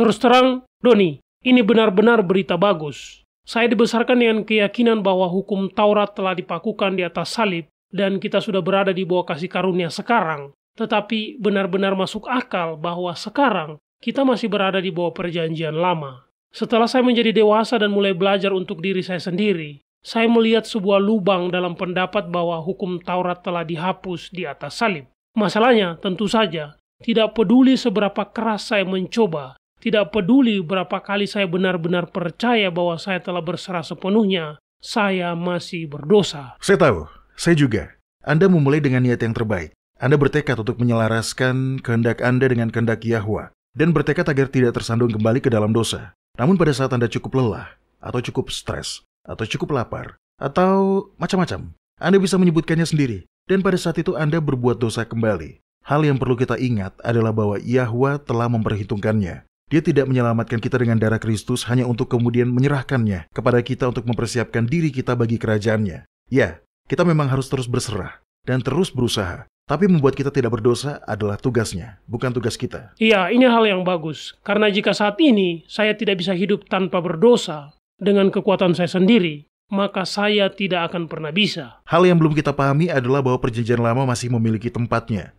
Terus terang, Doni, ini benar-benar berita bagus. Saya dibesarkan dengan keyakinan bahwa hukum Taurat telah dipakukan di atas salib dan kita sudah berada di bawah kasih karunia sekarang. Tetapi benar-benar masuk akal bahwa sekarang kita masih berada di bawah perjanjian lama. Setelah saya menjadi dewasa dan mulai belajar untuk diri saya sendiri, saya melihat sebuah lubang dalam pendapat bahwa hukum Taurat telah dihapus di atas salib. Masalahnya, tentu saja, tidak peduli seberapa keras saya mencoba, tidak peduli berapa kali saya benar-benar percaya bahwa saya telah berserah sepenuhnya, saya masih berdosa. Saya tahu, saya juga. Anda memulai dengan niat yang terbaik. Anda bertekad untuk menyelaraskan kehendak Anda dengan kehendak Yahwa, dan bertekad agar tidak tersandung kembali ke dalam dosa. Namun pada saat Anda cukup lelah, atau cukup stres, atau cukup lapar, atau macam-macam, Anda bisa menyebutkannya sendiri, dan pada saat itu Anda berbuat dosa kembali. Hal yang perlu kita ingat adalah bahwa Yahwa telah memperhitungkannya. Dia tidak menyelamatkan kita dengan darah Kristus hanya untuk kemudian menyerahkannya kepada kita untuk mempersiapkan diri kita bagi kerajaannya. Ya, kita memang harus terus berserah dan terus berusaha. Tapi membuat kita tidak berdosa adalah tugasnya, bukan tugas kita. Iya, ini hal yang bagus. Karena jika saat ini saya tidak bisa hidup tanpa berdosa dengan kekuatan saya sendiri, maka saya tidak akan pernah bisa. Hal yang belum kita pahami adalah bahwa perjanjian lama masih memiliki tempatnya.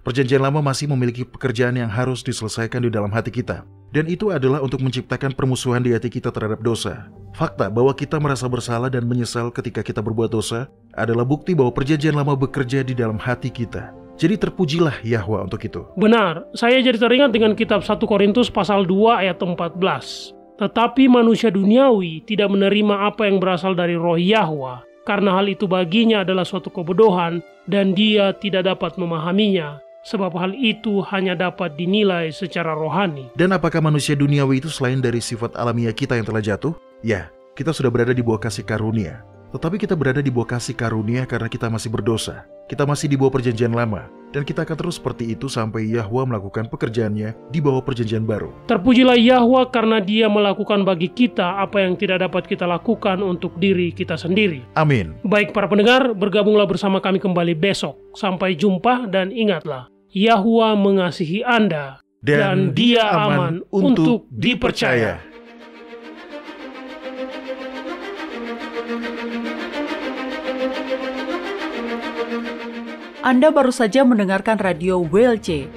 Perjanjian lama masih memiliki pekerjaan yang harus diselesaikan di dalam hati kita. Dan itu adalah untuk menciptakan permusuhan di hati kita terhadap dosa. Fakta bahwa kita merasa bersalah dan menyesal ketika kita berbuat dosa adalah bukti bahwa perjanjian lama bekerja di dalam hati kita. Jadi terpujilah Yahwa untuk itu. Benar, saya jadi teringat dengan kitab 1 Korintus pasal 2 ayat 14. Tetapi manusia duniawi tidak menerima apa yang berasal dari roh Yahwa, karena hal itu baginya adalah suatu kebodohan dan dia tidak dapat memahaminya. Sebab hal itu hanya dapat dinilai secara rohani. Dan apakah manusia duniawi itu selain dari sifat alamiah kita yang telah jatuh? Ya, kita sudah berada di bawah kasih karunia. Tetapi kita berada di bawah kasih karunia karena kita masih berdosa. Kita masih di bawah perjanjian lama. Dan kita akan terus seperti itu sampai Yahwa melakukan pekerjaannya di bawah perjanjian baru. Terpujilah Yahwa karena dia melakukan bagi kita apa yang tidak dapat kita lakukan untuk diri kita sendiri. Amin. Baik para pendengar, bergabunglah bersama kami kembali besok. Sampai jumpa dan ingatlah, Yahwa mengasihi Anda dan Dia aman untuk dipercaya. Anda baru saja mendengarkan radio WLC.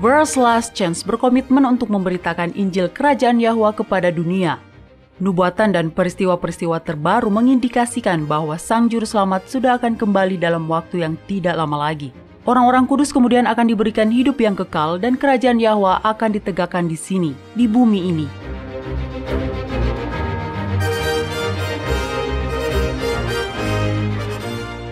World's Last Chance berkomitmen untuk memberitakan Injil Kerajaan Yahwa kepada dunia. Nubuatan dan peristiwa-peristiwa terbaru mengindikasikan bahwa Sang Juru Selamat sudah akan kembali dalam waktu yang tidak lama lagi. Orang-orang kudus kemudian akan diberikan hidup yang kekal dan Kerajaan Yahwa akan ditegakkan di sini, di bumi ini.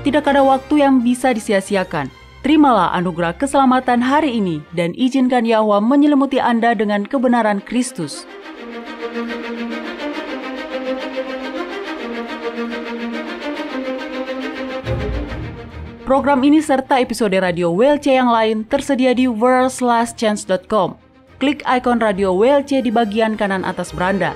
Tidak ada waktu yang bisa disia-siakan. Terimalah anugerah keselamatan hari ini dan izinkan Yahwa menyelimuti Anda dengan kebenaran Kristus. Program ini serta episode radio WLC yang lain tersedia di worldslastchance.com. Klik ikon radio WLC di bagian kanan atas beranda.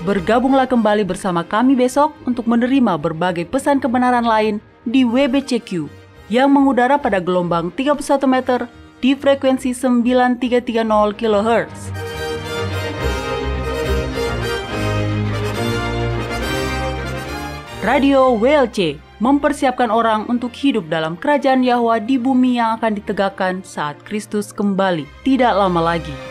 Bergabunglah kembali bersama kami besok untuk menerima berbagai pesan kebenaran lain di WBCQ yang mengudara pada gelombang 31 meter di frekuensi 9330 kHz. Radio WLC mempersiapkan orang untuk hidup dalam kerajaan Yahwa di bumi yang akan ditegakkan saat Kristus kembali tidak lama lagi.